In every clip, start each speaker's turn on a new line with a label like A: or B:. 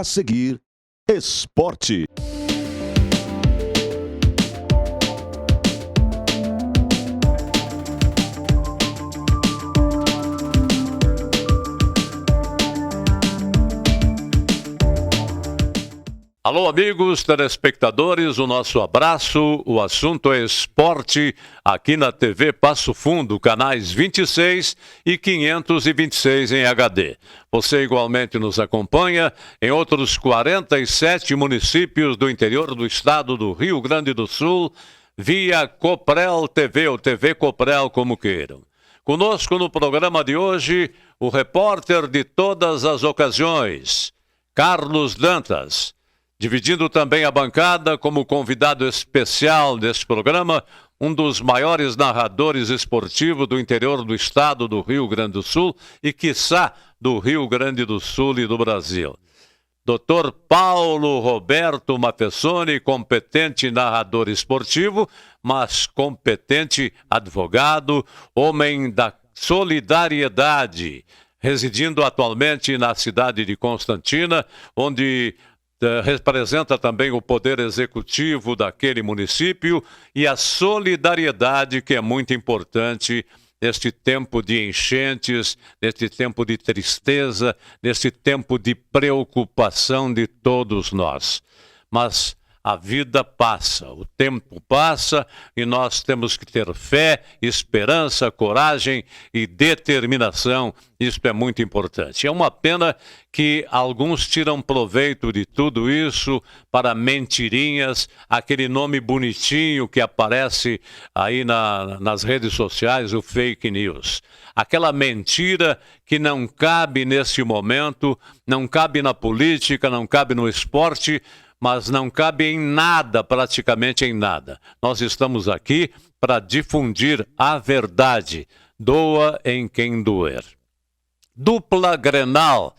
A: A seguir, esporte.
B: Alô, amigos telespectadores, o nosso abraço. O assunto é esporte aqui na TV Passo Fundo, canais 26 e 526 em HD. Você igualmente nos acompanha em outros 47 municípios do interior do estado do Rio Grande do Sul, via Coprel TV ou TV Coprel, como queiram. Conosco no programa de hoje, o repórter de todas as ocasiões, Carlos Dantas. Dividindo também a bancada como convidado especial deste programa, um dos maiores narradores esportivos do interior do estado do Rio Grande do Sul e, quiçá, do Rio Grande do Sul e do Brasil. Dr. Paulo Roberto Mafessoni, competente narrador esportivo, mas competente advogado, homem da solidariedade, residindo atualmente na cidade de Constantina, onde representa também o poder executivo daquele município e a solidariedade, que é muito importante neste tempo de enchentes, neste tempo de tristeza, neste tempo de preocupação de todos nós. Mas a vida passa, o tempo passa e nós temos que ter fé, esperança, coragem e determinação. Isso é muito importante. É uma pena que alguns tiram proveito de tudo isso para mentirinhas, aquele nome bonitinho que aparece aí nas redes sociais, o fake news. Aquela mentira que não cabe nesse momento, não cabe na política, não cabe no esporte, mas não cabe em nada, praticamente em nada. Nós estamos aqui para difundir a verdade. Doa em quem doer. Dupla Grenal,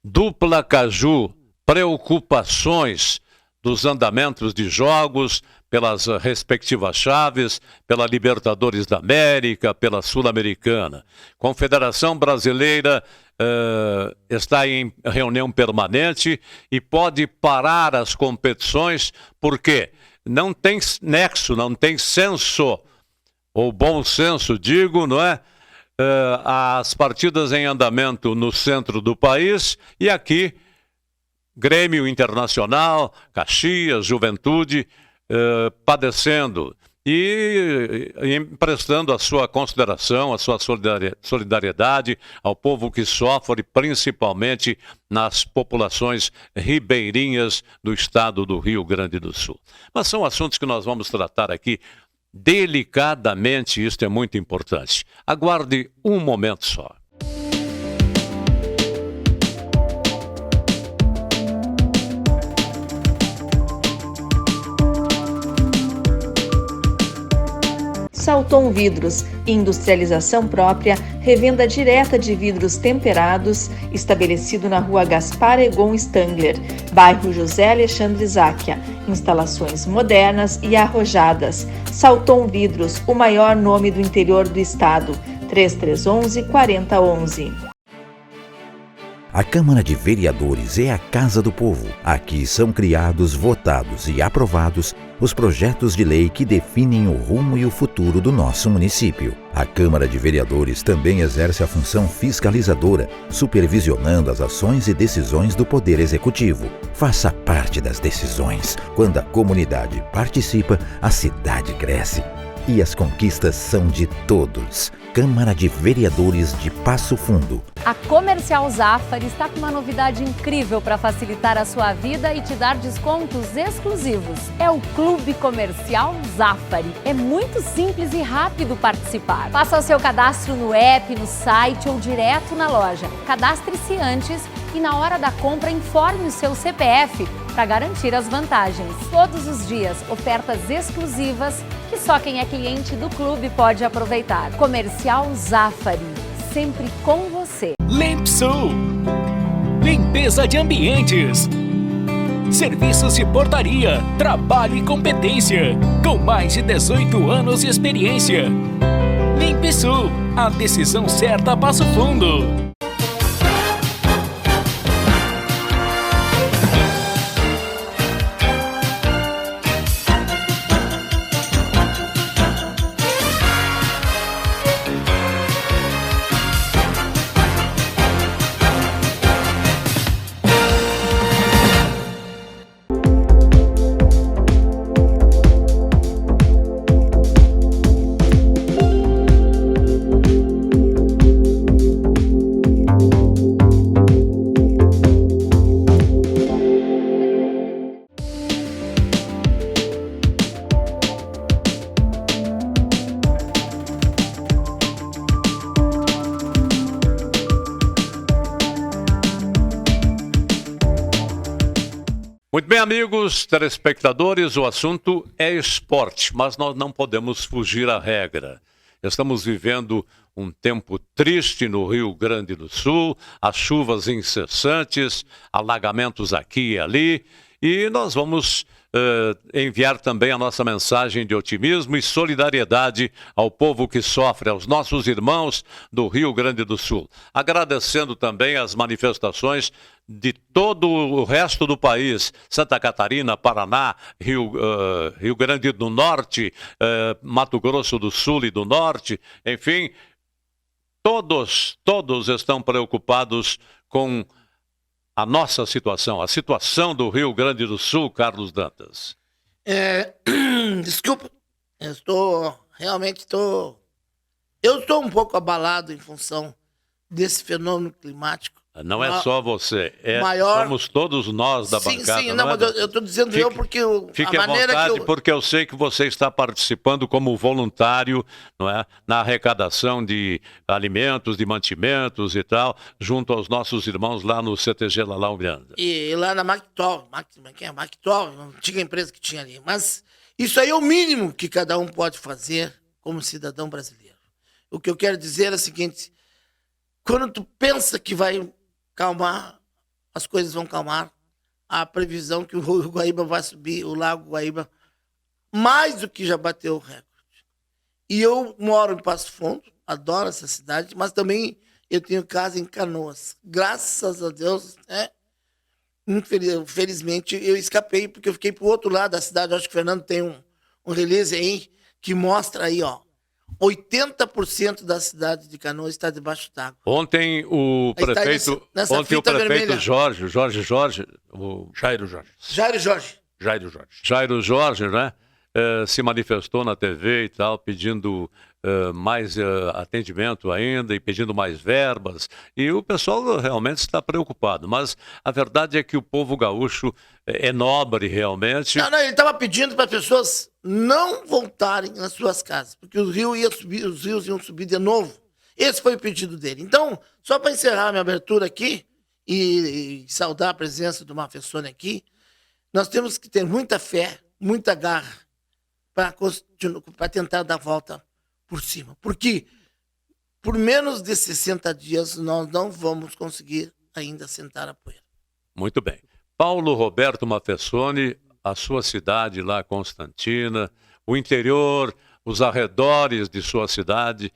B: dupla Caju, preocupações dos andamentos de jogos, pelas respectivas chaves, pela Libertadores da América, pela Sul-Americana. Confederação Brasileira está em reunião permanente e pode parar as competições porque não tem nexo, não tem senso, ou bom senso, digo, não é? As partidas em andamento no centro do país e aqui Grêmio Internacional, Caxias, Juventude, padecendo e emprestando a sua consideração, a sua solidariedade ao povo que sofre, principalmente nas populações ribeirinhas do estado do Rio Grande do Sul. Mas são assuntos que nós vamos tratar aqui delicadamente, isto é muito importante. Aguarde um momento só.
C: Salton Vidros, industrialização própria, revenda direta de vidros temperados, estabelecido na rua Gaspar Egon Stangler, bairro José Alexandre Záquia. Instalações modernas e arrojadas. Salton Vidros, o maior nome do interior do estado. 3311-4011.
D: A Câmara de Vereadores é a Casa do Povo. Aqui são criados, votados e aprovados os projetos de lei que definem o rumo e o futuro do nosso município. A Câmara de Vereadores também exerce a função fiscalizadora, supervisionando as ações e decisões do Poder Executivo. Faça parte das decisões. Quando a comunidade participa, a cidade cresce. E as conquistas são de todos. Câmara de Vereadores de Passo Fundo.
E: A Comercial Zafari está com uma novidade incrível para facilitar a sua vida e te dar descontos exclusivos. É o Clube Comercial Zafari. É muito simples e rápido participar. Faça o seu cadastro no app, no site ou direto na loja. Cadastre-se antes e na hora da compra informe o seu CPF para garantir as vantagens. Todos os dias, ofertas exclusivas que só quem é cliente do clube pode aproveitar. Comercial Zafari, sempre com você.
F: Limpsul, limpeza de ambientes, serviços de portaria, trabalho e competência, com mais de 18 anos de experiência. Limpsul, a decisão certa a Passo Fundo.
B: Muito bem, amigos telespectadores, o assunto é esporte, mas nós não podemos fugir à regra. Estamos vivendo um tempo triste no Rio Grande do Sul, as chuvas incessantes, alagamentos aqui e ali, e nós vamos enviar também a nossa mensagem de otimismo e solidariedade ao povo que sofre, aos nossos irmãos do Rio Grande do Sul. Agradecendo também as manifestações de todo o resto do país, Santa Catarina, Paraná, Rio Grande do Norte, Mato Grosso do Sul e do Norte, enfim, todos estão preocupados com a nossa situação, a situação do Rio Grande do Sul, Carlos Dantas.
G: Desculpa, eu estou um pouco abalado em função desse fenômeno climático.
B: Não é só você, somos todos nós da bancada.
G: Sim, mas eu estou dizendo porque
B: fique à vontade, porque eu sei que você está participando como voluntário, não é, na arrecadação de alimentos, de mantimentos e tal, junto aos nossos irmãos lá no CTG Lalau Miranda.
G: E lá na Mactol, uma antiga empresa que tinha ali. Mas isso aí é o mínimo que cada um pode fazer como cidadão brasileiro. O que eu quero dizer é o seguinte: quando tu pensa que vai calmar, as coisas vão calmar. A previsão que o Rio Guaíba vai subir, o Lago Guaíba, mais do que já bateu o recorde. E eu moro em Passo Fundo, adoro essa cidade, mas também eu tenho casa em Canoas. Graças a Deus, infelizmente, eu escapei, porque eu fiquei pro outro lado da cidade. Eu acho que o Fernando tem um release aí que mostra aí, 80% da cidade de Canoas está debaixo d'água.
B: Ontem o prefeito, Jairo Jorge, né, se manifestou na TV e tal, pedindo mais atendimento ainda e pedindo mais verbas. E o pessoal realmente está preocupado. Mas a verdade é que o povo gaúcho é nobre realmente.
G: Não, ele estava pedindo para as pessoas não voltarem nas suas casas, porque os rios iam subir de novo. Esse foi o pedido dele. Então, só para encerrar minha abertura aqui e saudar a presença do Mafessone aqui, nós temos que ter muita fé, muita garra para tentar dar a volta por cima. Porque por menos de 60 dias nós não vamos conseguir ainda sentar a poeira.
B: Muito bem. Paulo Roberto Mafessone, a sua cidade lá, Constantina, o interior, os arredores de sua cidade.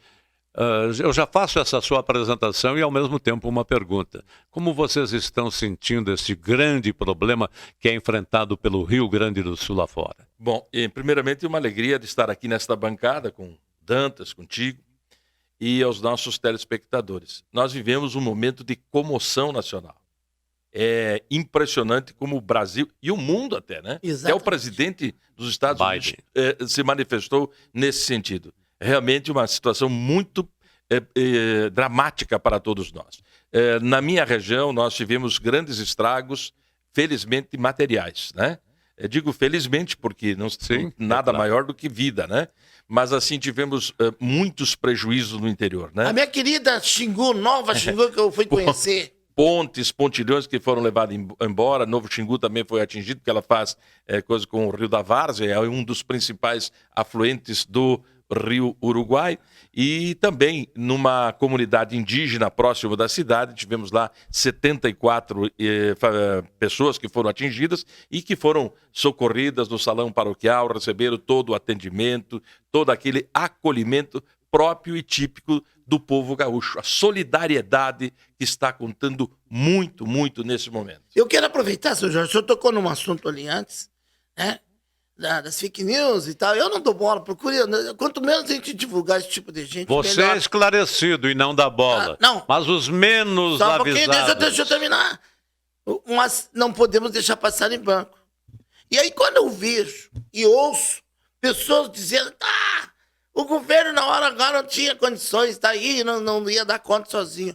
B: Eu já faço essa sua apresentação e, ao mesmo tempo, uma pergunta. Como vocês estão sentindo esse grande problema que é enfrentado pelo Rio Grande do Sul lá fora?
H: Bom, primeiramente, uma alegria de estar aqui nesta bancada com Dantas, contigo e aos nossos telespectadores. Nós vivemos um momento de comoção nacional. É impressionante como o Brasil, e o mundo até, né? Exatamente. Até o presidente dos Estados Unidos se manifestou nesse sentido. Realmente uma situação muito dramática para todos nós. Na minha região, nós tivemos grandes estragos, felizmente materiais, né? Eu digo felizmente porque não tem nada maior do que vida, né? Mas assim, tivemos muitos prejuízos no interior, né?
G: A minha querida Xingu, Nova Xingu, que eu fui conhecer.
H: Pontilhões que foram levados embora. Novo Xingu também foi atingido, porque ela faz coisa com o Rio da Várzea, é um dos principais afluentes do Rio Uruguai. E também numa comunidade indígena próximo da cidade, tivemos lá 74 pessoas que foram atingidas e que foram socorridas no salão paroquial, receberam todo o atendimento, todo aquele acolhimento próprio e típico do povo gaúcho. A solidariedade que está contando muito, muito nesse momento.
G: Eu quero aproveitar, seu Jorge, o senhor tocou num assunto ali antes, né? Das fake news e tal. Eu não dou bola, procure. Quanto menos a gente divulgar esse tipo de gente,
B: você
G: melhor.
B: É esclarecido e não dá bola.
G: Não.
B: Mas os menos
G: só
B: avisados.
G: Deixa eu terminar. Mas não podemos deixar passar em branco. E aí, quando eu vejo e ouço pessoas dizendo: o governo na hora agora não tinha condições, tá aí, não ia dar conta sozinho.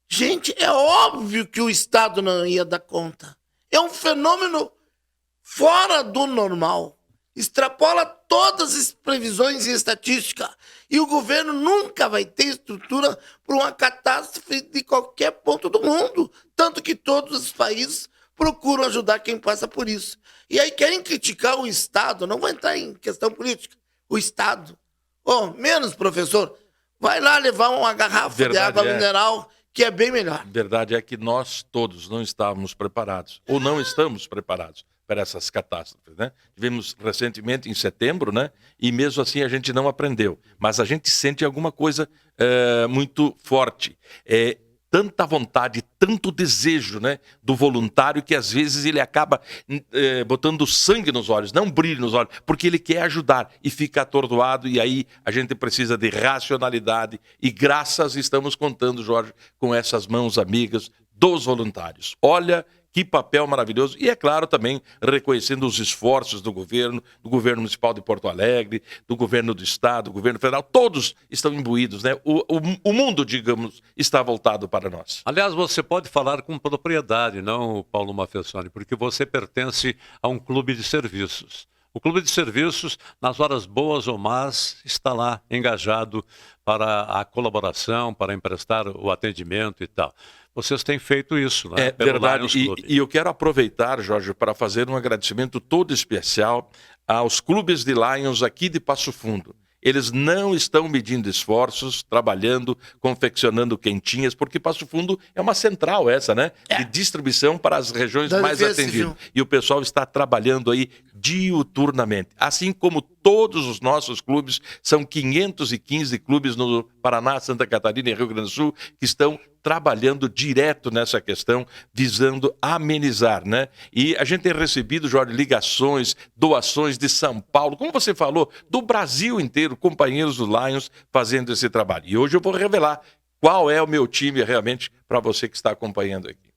G: Gente, é óbvio que o Estado não ia dar conta. É um fenômeno fora do normal. Extrapola todas as previsões e estatística. E o governo nunca vai ter estrutura para uma catástrofe de qualquer ponto do mundo. Tanto que todos os países procuram ajudar quem passa por isso. E aí querem criticar o Estado, não vou entrar em questão política, o Estado. Menos, professor, vai lá levar uma garrafa de água mineral, que é bem melhor.
H: Verdade é que nós todos não estávamos preparados, ou não estamos preparados para essas catástrofes, né? Tivemos recentemente em setembro, né? E mesmo assim a gente não aprendeu. Mas a gente sente alguma coisa muito forte. Tanta vontade, tanto desejo, né, do voluntário, que às vezes ele acaba botando sangue nos olhos, não brilho nos olhos, porque ele quer ajudar e fica atordoado, e aí a gente precisa de racionalidade, e graças estamos contando, Jorge, com essas mãos amigas dos voluntários. Olha que papel maravilhoso. E, é claro, também reconhecendo os esforços do governo municipal de Porto Alegre, do governo do estado, do governo federal. Todos estão imbuídos, né? O mundo, digamos, está voltado para nós.
B: Aliás, você pode falar com propriedade, não, Paulo Mafessoni, porque você pertence a um clube de serviços. O clube de serviços, nas horas boas ou más, está lá engajado para a colaboração, para emprestar o atendimento e tal. Vocês têm feito isso, né?
H: É verdade. E eu quero aproveitar, Jorge, para fazer um agradecimento todo especial aos clubes de Lions aqui de Passo Fundo. Eles não estão medindo esforços, trabalhando, confeccionando quentinhas, porque Passo Fundo é uma central essa, né? De distribuição para as regiões mais atendidas. E o pessoal está trabalhando aí diuturnamente. Assim como todos os nossos clubes, são 515 clubes no Paraná, Santa Catarina e Rio Grande do Sul, que estão trabalhando direto nessa questão, visando amenizar, né? E a gente tem recebido, Jorge, ligações, doações de São Paulo, como você falou, do Brasil inteiro, companheiros do Lions fazendo esse trabalho. E hoje eu vou revelar qual é o meu time realmente para você que está acompanhando aqui.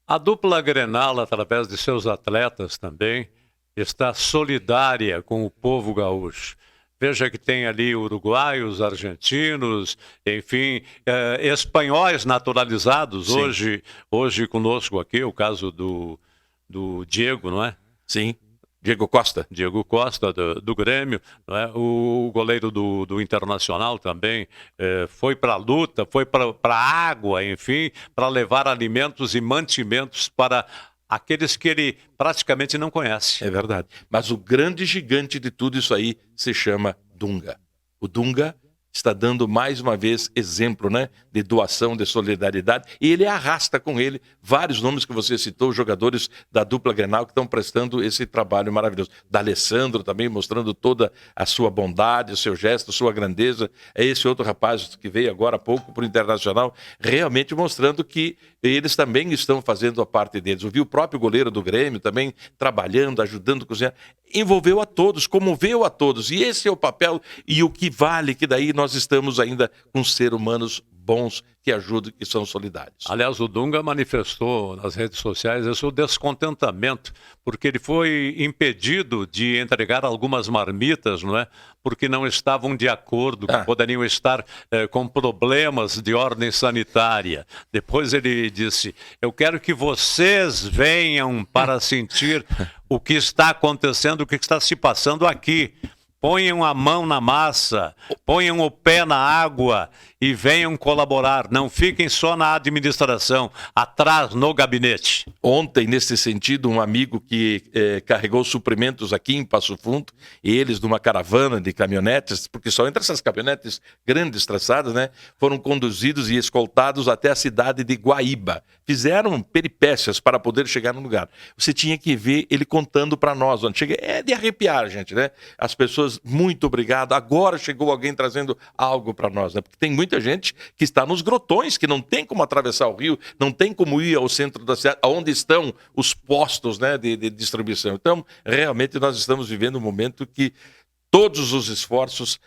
B: A dupla Grenal, através de seus atletas também, está solidária com o povo gaúcho. Veja que tem ali uruguaios, argentinos, enfim, espanhóis naturalizados. Hoje conosco aqui, o caso do Diego, não é?
H: Sim, Diego Costa.
B: Diego Costa, do Grêmio, não é? O goleiro do Internacional também foi para a luta, foi para a água, enfim, para levar alimentos e mantimentos para aqueles que ele praticamente não conhece.
H: É verdade. Mas o grande gigante de tudo isso aí se chama Dunga. O Dunga está dando mais uma vez exemplo, né, de doação, de solidariedade, e ele arrasta com ele vários nomes que você citou, jogadores da dupla Grenal que estão prestando esse trabalho maravilhoso. D'Alessandro também mostrando toda a sua bondade, o seu gesto, a sua grandeza. É esse outro rapaz que veio agora há pouco para o Internacional, realmente mostrando que eles também estão fazendo a parte deles. Eu vi o próprio goleiro do Grêmio também trabalhando, ajudando a cozinhar. Envolveu a todos, comoveu a todos. E esse é o papel e o que vale, que daí nós estamos ainda com seres humanos bons que ajudam, que são solidários.
B: Aliás, o Dunga manifestou nas redes sociais o seu descontentamento, porque ele foi impedido de entregar algumas marmitas, não é? Porque não estavam de acordo, que poderiam estar com problemas de ordem sanitária. Depois ele disse, eu quero que vocês venham para sentir o que está acontecendo, o que está se passando aqui. Ponham a mão na massa, ponham o pé na água e venham colaborar. Não fiquem só na administração, atrás no gabinete.
H: Ontem, nesse sentido, um amigo que carregou suprimentos aqui em Passo Fundo, eles numa caravana de caminhonetes, porque só entre essas caminhonetes grandes traçadas, né, foram conduzidos e escoltados até a cidade de Guaíba. Fizeram peripécias para poder chegar no lugar. Você tinha que ver ele contando para nós. Onde cheguei. É de arrepiar, gente, né? As pessoas, muito obrigado. Agora chegou alguém trazendo algo para nós, né? Porque tem muita gente que está nos grotões, que não tem como atravessar o rio, não tem como ir ao centro da cidade, onde estão os postos, né, de distribuição. Então, realmente, nós estamos vivendo um momento que todos os esforços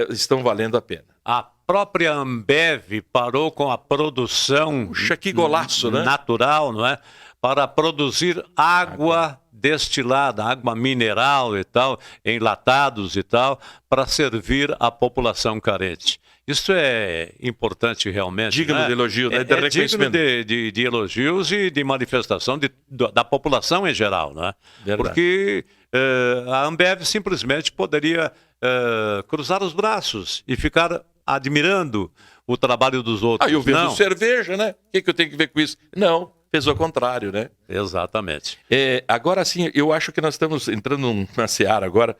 H: estão valendo a pena.
B: A própria Ambev parou com a produção
H: que golaço, né?
B: natural, não é? Para produzir água destilada, água mineral e tal, enlatados e tal, para servir a população carente. Isso é importante realmente.
H: Digno, né, de elogio, né?
B: De reconhecimento. Digno de elogios e de manifestação da população em geral, né?
H: Verdade.
B: Porque a Ambev simplesmente poderia cruzar os braços e ficar admirando o trabalho dos outros.
H: Eu vejo cerveja, né? O que eu tenho que ver com isso? Não. fez o contrário, né?
B: Exatamente.
H: Agora sim, eu acho que nós estamos entrando numa seara agora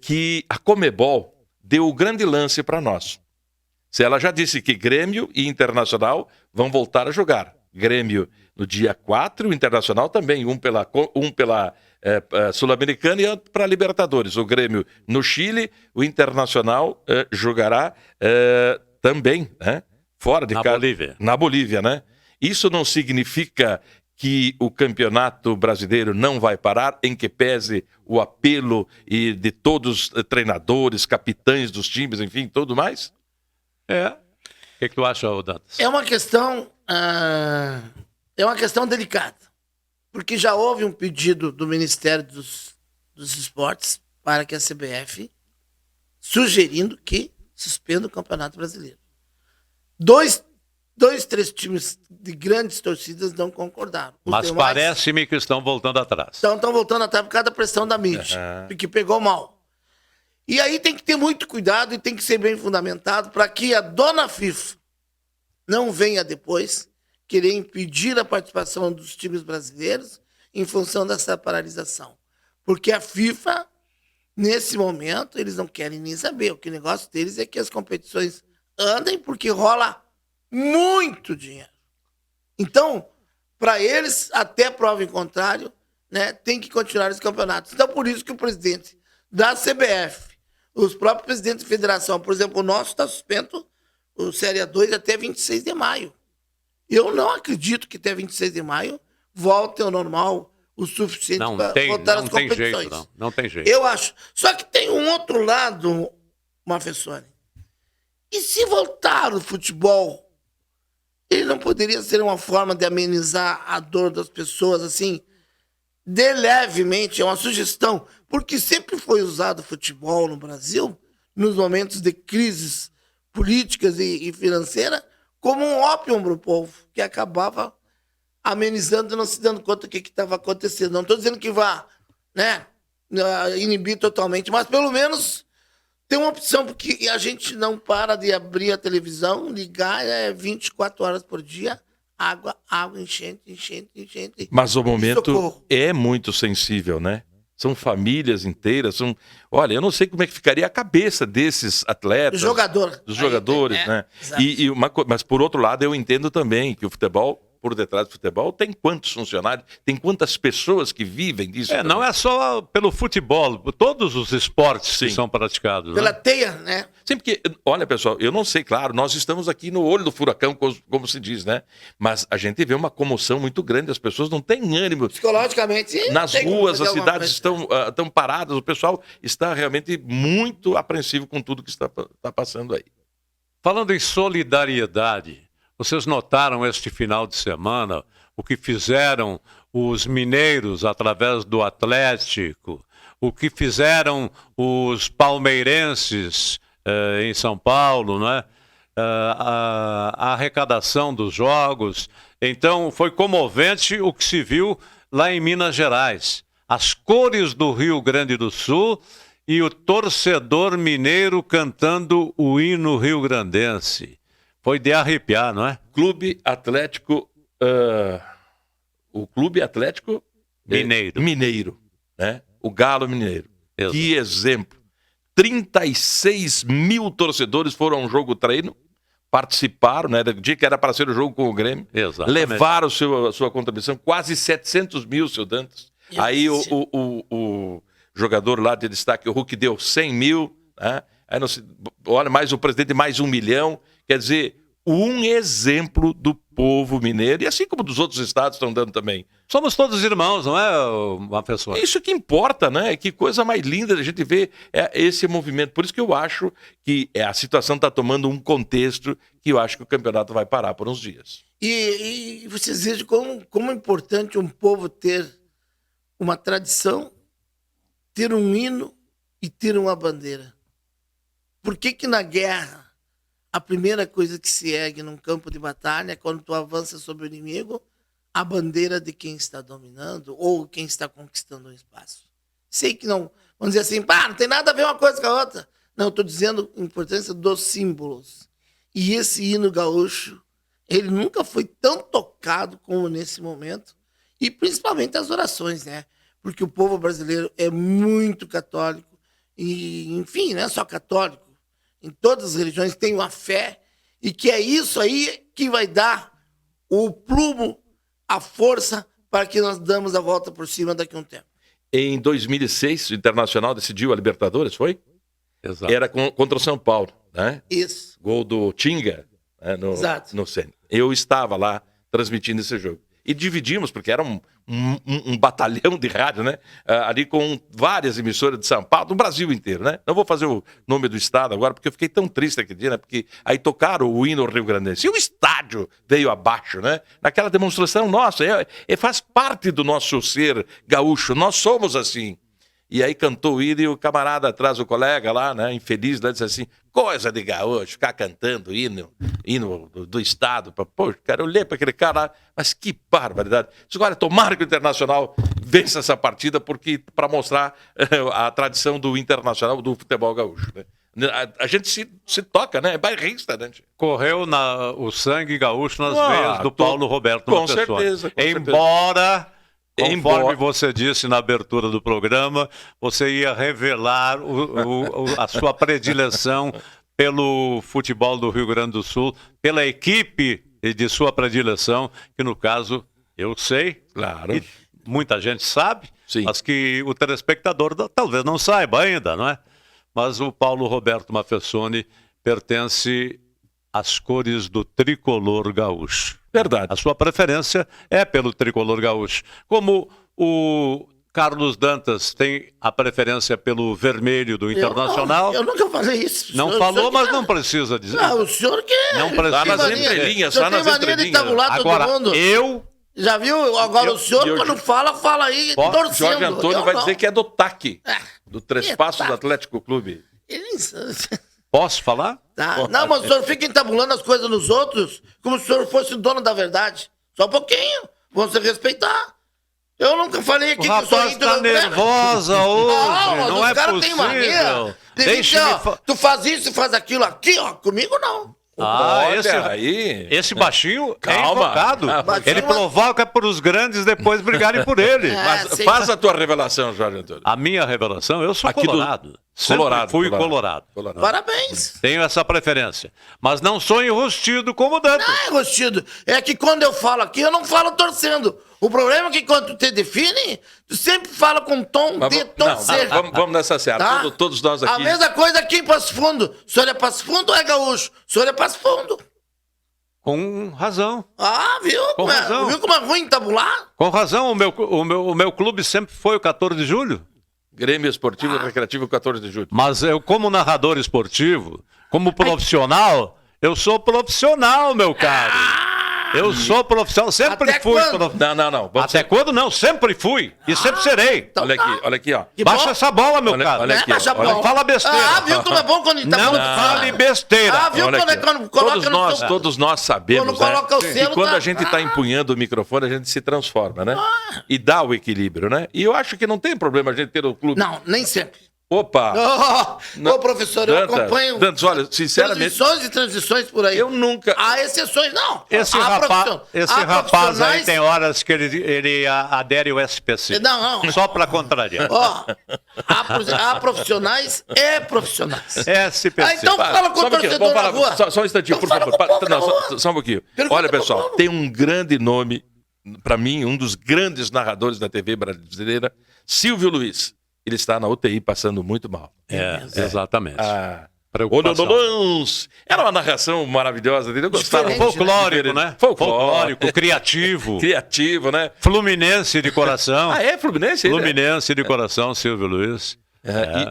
H: que a Conmebol deu o grande lance para nós. Se ela já disse que Grêmio e Internacional vão voltar a jogar. Grêmio no dia 4, o Internacional também, um pela Sul-Americana e outro para Libertadores. O Grêmio no Chile, o Internacional jogará também, né? Fora de casa.
B: Bolívia.
H: Na Bolívia, né? Isso não significa que o campeonato brasileiro não vai parar, em que pese o apelo de todos os treinadores, capitães dos times, enfim, tudo mais?
B: O que tu acha, Dantas?
G: É uma questão delicada, porque já houve um pedido do Ministério dos Esportes para que a CBF sugerindo que suspenda o Campeonato Brasileiro. Três times de grandes torcidas não concordaram.
B: Mas parece-me que estão voltando atrás.
G: Então estão voltando atrás por causa da pressão da mídia, porque pegou mal. E aí tem que ter muito cuidado e tem que ser bem fundamentado para que a dona FIFA não venha depois querer impedir a participação dos times brasileiros em função dessa paralisação. Porque a FIFA, nesse momento, eles não querem nem saber. O negócio deles é que as competições andem porque rola muito dinheiro. Então, para eles, até prova em contrário, né, tem que continuar os campeonatos. Então, por isso que o presidente da CBF, os próprios presidentes de federação, por exemplo, o nosso está suspenso, o Série A2, até 26 de maio. Eu não acredito que até 26 de maio volte ao normal o suficiente para voltar às competições.
B: Jeito, não tem jeito.
G: Eu acho. Só que tem um outro lado, Mafessoni. E se voltar o futebol, ele não poderia ser uma forma de amenizar a dor das pessoas, assim, de levemente, é uma sugestão, porque sempre foi usado o futebol no Brasil, nos momentos de crises políticas e financeiras, como um ópio para o povo, que acabava amenizando e não se dando conta do que estava acontecendo. Não estou dizendo que vá, né, inibir totalmente, mas pelo menos tem uma opção, porque a gente não para de abrir a televisão, ligar 24 horas por dia, água, enchente.
H: Mas o momento é muito sensível, né? São famílias inteiras, olha, eu não sei como é que ficaria a cabeça desses atletas. Dos jogadores, né? Mas por outro lado, eu entendo também que o futebol, por detrás do futebol, tem quantos funcionários, tem quantas pessoas que vivem disso.
B: Não é só pelo futebol, todos os esportes que são praticados.
G: Pela teia, né?
H: Sim, porque, olha, pessoal, eu não sei, claro, nós estamos aqui no olho do furacão, como se diz, né? Mas a gente vê uma comoção muito grande, as pessoas não têm ânimo.
G: Psicologicamente,
H: nas ruas, as cidades estão paradas, o pessoal está realmente muito apreensivo com tudo que está passando aí.
B: Falando em solidariedade, vocês notaram este final de semana o que fizeram os mineiros através do Atlético, o que fizeram os palmeirenses em São Paulo, né? A arrecadação dos jogos. Então, foi comovente o que se viu lá em Minas Gerais. As cores do Rio Grande do Sul e o torcedor mineiro cantando o hino rio-grandense. Foi de arrepiar, não é?
H: Clube Atlético... o Clube Atlético... Mineiro, né? O Galo Mineiro. Exato. Que exemplo. 36 mil torcedores foram ao jogo treino, participaram, né? Do dia que era para ser o jogo com o Grêmio.
B: Exatamente.
H: Levaram a sua contribuição, quase 700 mil, seu Dantas. Aí o jogador lá de destaque, o Hulk, deu 100 mil, né? Aí olha, mais o presidente, mais 1 milhão. Quer dizer, um exemplo do povo mineiro, e assim como dos outros estados estão dando também.
B: Somos todos irmãos, não é, uma pessoa?
H: Isso que importa, né? Que coisa mais linda a gente ver esse movimento. Por isso que eu acho que a situação está tomando um contexto que eu acho que o campeonato vai parar por uns dias.
G: E vocês vejam como é importante um povo ter uma tradição, ter um hino e ter uma bandeira. Por que na guerra a primeira coisa que se ergue num campo de batalha é quando tu avança sobre o inimigo, a bandeira de quem está dominando ou quem está conquistando um espaço? Sei que não, vamos dizer assim, não tem nada a ver uma coisa com a outra. Não, estou dizendo a importância dos símbolos. E esse hino gaúcho Ele nunca foi tão tocado como nesse momento. E principalmente as orações, né? Porque o povo brasileiro é muito católico. E, enfim, não é só católico. Em todas as religiões tem uma fé. E que é isso aí que vai dar o prumo, a força para que nós damos a volta por cima daqui a um tempo.
H: Em 2006, o Internacional decidiu a Libertadores, foi?
B: Exato.
H: Era contra o São Paulo, né?
G: Isso.
H: Gol do Tinga, né,
G: Exato.
H: no Sene. Eu estava lá transmitindo esse jogo. E dividimos, porque era um batalhão de rádio, né? Ali com várias emissoras de São Paulo, do Brasil inteiro, né? Não vou fazer o nome do estado agora, porque eu fiquei tão triste aquele dia, né? Porque aí tocaram o hino rio-grandense. E o estádio veio abaixo, né? Naquela demonstração nossa. Faz parte do nosso ser gaúcho. Nós somos assim. E aí cantou o hino e o camarada atrás, o colega lá, né, infeliz, lá, disse assim, coisa de gaúcho, ficar cantando hino do estado. Pô, cara, eu olhei para aquele cara lá, mas que barbaridade. Disse, olha, tomara que o Internacional vença essa partida, porque para mostrar a tradição do Internacional, do futebol gaúcho. Né? A gente se toca, né? É bairrista, né?
B: Correu o sangue gaúcho nas veias do Paulo Roberto
H: com
B: Maffesoni.
H: certeza.
B: Embora... Conforme você disse na abertura do programa, você ia revelar a sua predileção pelo futebol do Rio Grande do Sul, pela equipe de sua predileção, que no caso, eu sei,
H: claro,
B: e muita gente sabe,
H: sim,
B: mas que o telespectador talvez não saiba ainda, não é? Mas o Paulo Roberto Maffesoni pertence às cores do tricolor gaúcho.
H: Verdade.
B: A sua preferência é pelo tricolor gaúcho. Como o Carlos Dantas tem a preferência pelo vermelho do Internacional.
G: Eu nunca falei isso.
B: Não falou, mas não precisa dizer.
G: Não, o senhor que
B: não precisa.
H: Tá nas entrelinhas,
G: tá nas entrelinhas.
B: Agora, eu...
G: Já viu? Agora o senhor, quando fala aí torcendo.
H: Jorge Antônio vai dizer que é do TAC, do Trespassos do Atlético Clube.
B: Posso falar?
G: Tá. Não, mas o senhor fica entabulando as coisas nos outros como se o senhor fosse o dono da verdade. Só um pouquinho. Vamos se respeitar. Eu nunca falei aqui
B: que o rapaz tá nervosa hoje. Não é possível. Tem mania.
G: Tu faz isso e faz aquilo aqui, ó. Comigo não.
B: Esse baixinho é invocado. Ele provoca para os grandes depois brigarem por ele.
H: Mas faz a tua revelação, Jorge Antônio.
B: A minha revelação? Eu sou colorado. Fui colorado.
G: Parabéns.
B: Tenho essa preferência. Mas não sou enrustido como Dantas.
G: Não é enrustido. É que quando eu falo aqui, eu não falo torcendo. O problema é que quando tu te define, tu sempre fala com tom de torcer.
H: Vamos nessa certa. Tá? Todos nós aqui.
G: A mesma coisa aqui em Passo Fundo. O senhor é Passo Fundo ou é gaúcho? O senhor é Passo Fundo.
B: Com razão.
G: Viu?
B: Com razão.
G: Viu como é ruim tabular?
B: Com razão. O meu clube sempre foi o 14 de julho.
H: Grêmio Esportivo e Recreativo 14 de julho.
B: Mas eu, como narrador esportivo, como profissional, eu sou profissional, meu caro. Eu sou profissional, sempre
G: Até
B: fui.
H: Não.
B: Até quando não? Sempre fui. E sempre serei.
G: Então
H: olha aqui, ó.
B: Baixa essa bola, meu caro.
H: Olha aqui,
B: não fala besteira.
G: Viu como é bom quando ele tá
B: não fale besteira.
G: Viu quando coloca
H: todos nós sabemos, né?
G: Coloca o selo,
H: que quando a gente está empunhando o microfone, a gente se transforma, né? E dá o equilíbrio, né? E eu acho que não tem problema a gente ter o clube.
G: Não, nem sempre.
H: Opa!
G: Ô, professor, eu acompanho
H: Dantas, olha, sinceramente...
G: Transições e transições por aí.
H: Eu nunca...
G: Há exceções, não.
B: Esse rapaz aí tem horas que ele adere ao SPC.
G: Não.
B: Só para contrariar.
G: Há profissionais e profissionais.
B: SPC.
G: Então fala com o torcedor na rua.
H: Só um instantinho, por favor. Só um pouquinho. Olha, pessoal, tem um grande nome, para mim, um dos grandes narradores da TV brasileira, Silvio Luiz. Ele está na UTI passando muito mal.
B: Exatamente.
H: Era uma narração maravilhosa dele. Eu gostava.
B: Folclórico, né? Folclórico, criativo.
H: Criativo, né?
B: Fluminense de coração.
H: É Fluminense?
B: Fluminense de coração, Silvio Luiz.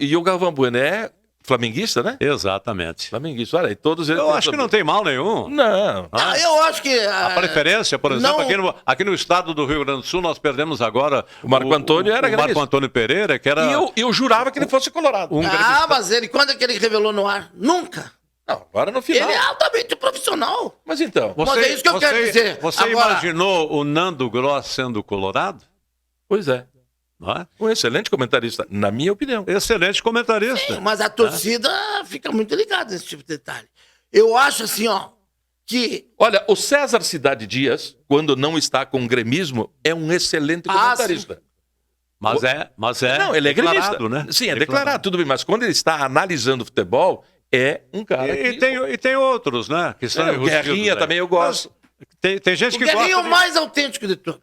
H: E o Galvão Bueno é flamenguista, né?
B: Exatamente.
H: Flamenguista, olha aí, todos eles...
B: Eu acho que não tem mal nenhum.
H: Não.
G: Eu acho que...
B: A preferência, por exemplo, aqui no estado do Rio Grande do Sul, nós perdemos agora...
H: O Marco Antônio era grande.
B: Marco Antônio Pereira, que era...
H: E eu jurava que ele fosse colorado.
G: Mas quando é que ele revelou no ar? Nunca.
H: Não, agora no final.
G: Ele é altamente profissional.
H: Mas então...
G: Mas é isso que eu quero dizer.
B: Você imaginou o Nando Gross sendo colorado?
H: Pois é. Um excelente comentarista, na minha opinião.
B: Excelente comentarista.
G: Sim, mas a torcida fica muito ligada nesse tipo de detalhe. Eu acho assim, que...
H: Olha, o César Cidade Dias, quando não está com gremismo, é um excelente comentarista.
B: Mas é
H: Não, ele é gremista.
B: né?
H: Sim, é declarado, tudo bem. Mas quando ele está analisando futebol, é um cara
B: E tem outros, né? Que são
H: o Guerrinha também eu gosto.
B: Tem gente que
G: O Guerrinha é
B: gosta
G: o mais autêntico de todos.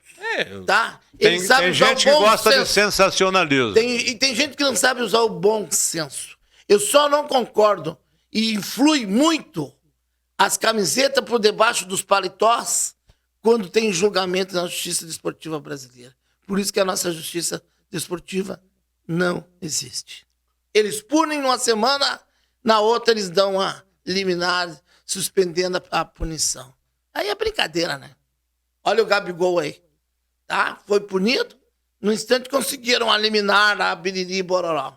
G: Tá? Ele sabe
B: tem
G: usar
B: gente
G: o
B: que
G: bom
B: gosta
G: senso.
B: de sensacionalismo.
G: E tem gente que não sabe usar o bom senso. Eu só não concordo e influi muito as camisetas por debaixo dos paletós quando tem julgamento na justiça desportiva brasileira. Por isso que a nossa justiça desportiva não existe. Eles punem numa semana, na outra eles dão uma liminar, suspendendo a punição. Aí é brincadeira, né? Olha o Gabigol aí. Tá? Foi punido, no instante conseguiram eliminar a biriri bororó.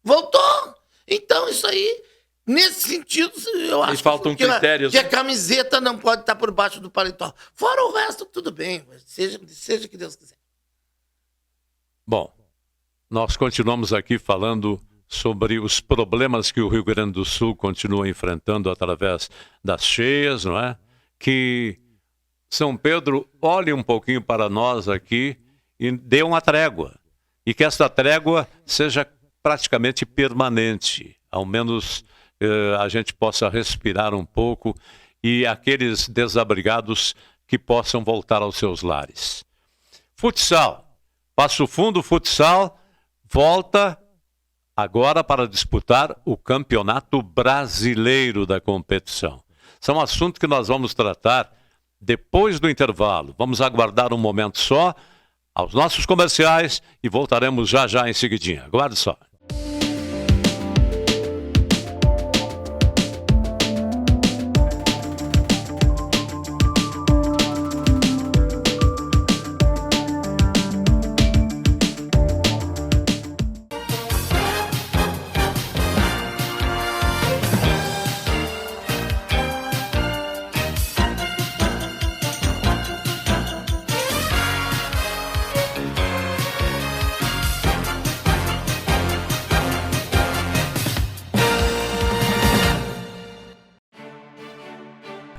G: Voltou! Então isso aí, nesse sentido, eu acho
H: faltam critérios,
G: que a
H: né?
G: camiseta não pode estar por baixo do paletó. Fora o resto, tudo bem, seja que Deus quiser.
B: Bom, nós continuamos aqui falando sobre os problemas que o Rio Grande do Sul continua enfrentando através das cheias, não é? Que São Pedro olhe um pouquinho para nós aqui e dê uma trégua. E que essa trégua seja praticamente permanente. Ao menos a gente possa respirar um pouco e aqueles desabrigados que possam voltar aos seus lares. Futsal. Passo Fundo Futsal volta agora para disputar o Campeonato Brasileiro da competição. São assuntos que nós vamos tratar depois do intervalo. Vamos aguardar um momento só aos nossos comerciais e voltaremos já em seguidinha. Aguarde só.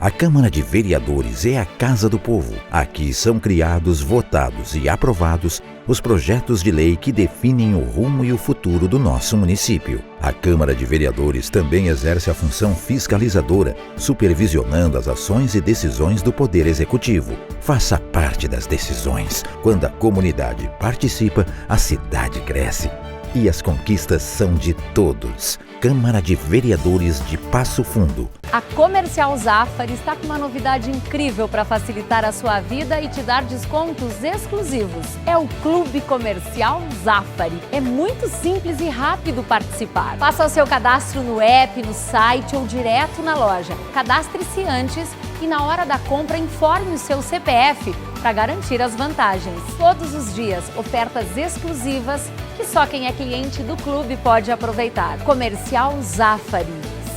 D: A Câmara de Vereadores é a Casa do Povo. Aqui são criados, votados e aprovados os projetos de lei que definem o rumo e o futuro do nosso município. A Câmara de Vereadores também exerce a função fiscalizadora, supervisionando as ações e decisões do Poder Executivo. Faça parte das decisões. Quando a comunidade participa, a cidade cresce. E as conquistas são de todos. Câmara de Vereadores de Passo Fundo.
E: A Comercial Zafari está com uma novidade incrível para facilitar a sua vida e te dar descontos exclusivos. É o Clube Comercial Zafari. É muito simples e rápido participar. Faça o seu cadastro no app, no site ou direto na loja. Cadastre-se antes e na hora da compra informe o seu CPF para garantir as vantagens. Todos os dias, ofertas exclusivas que só quem é cliente do clube pode aproveitar. Comercial Zafari,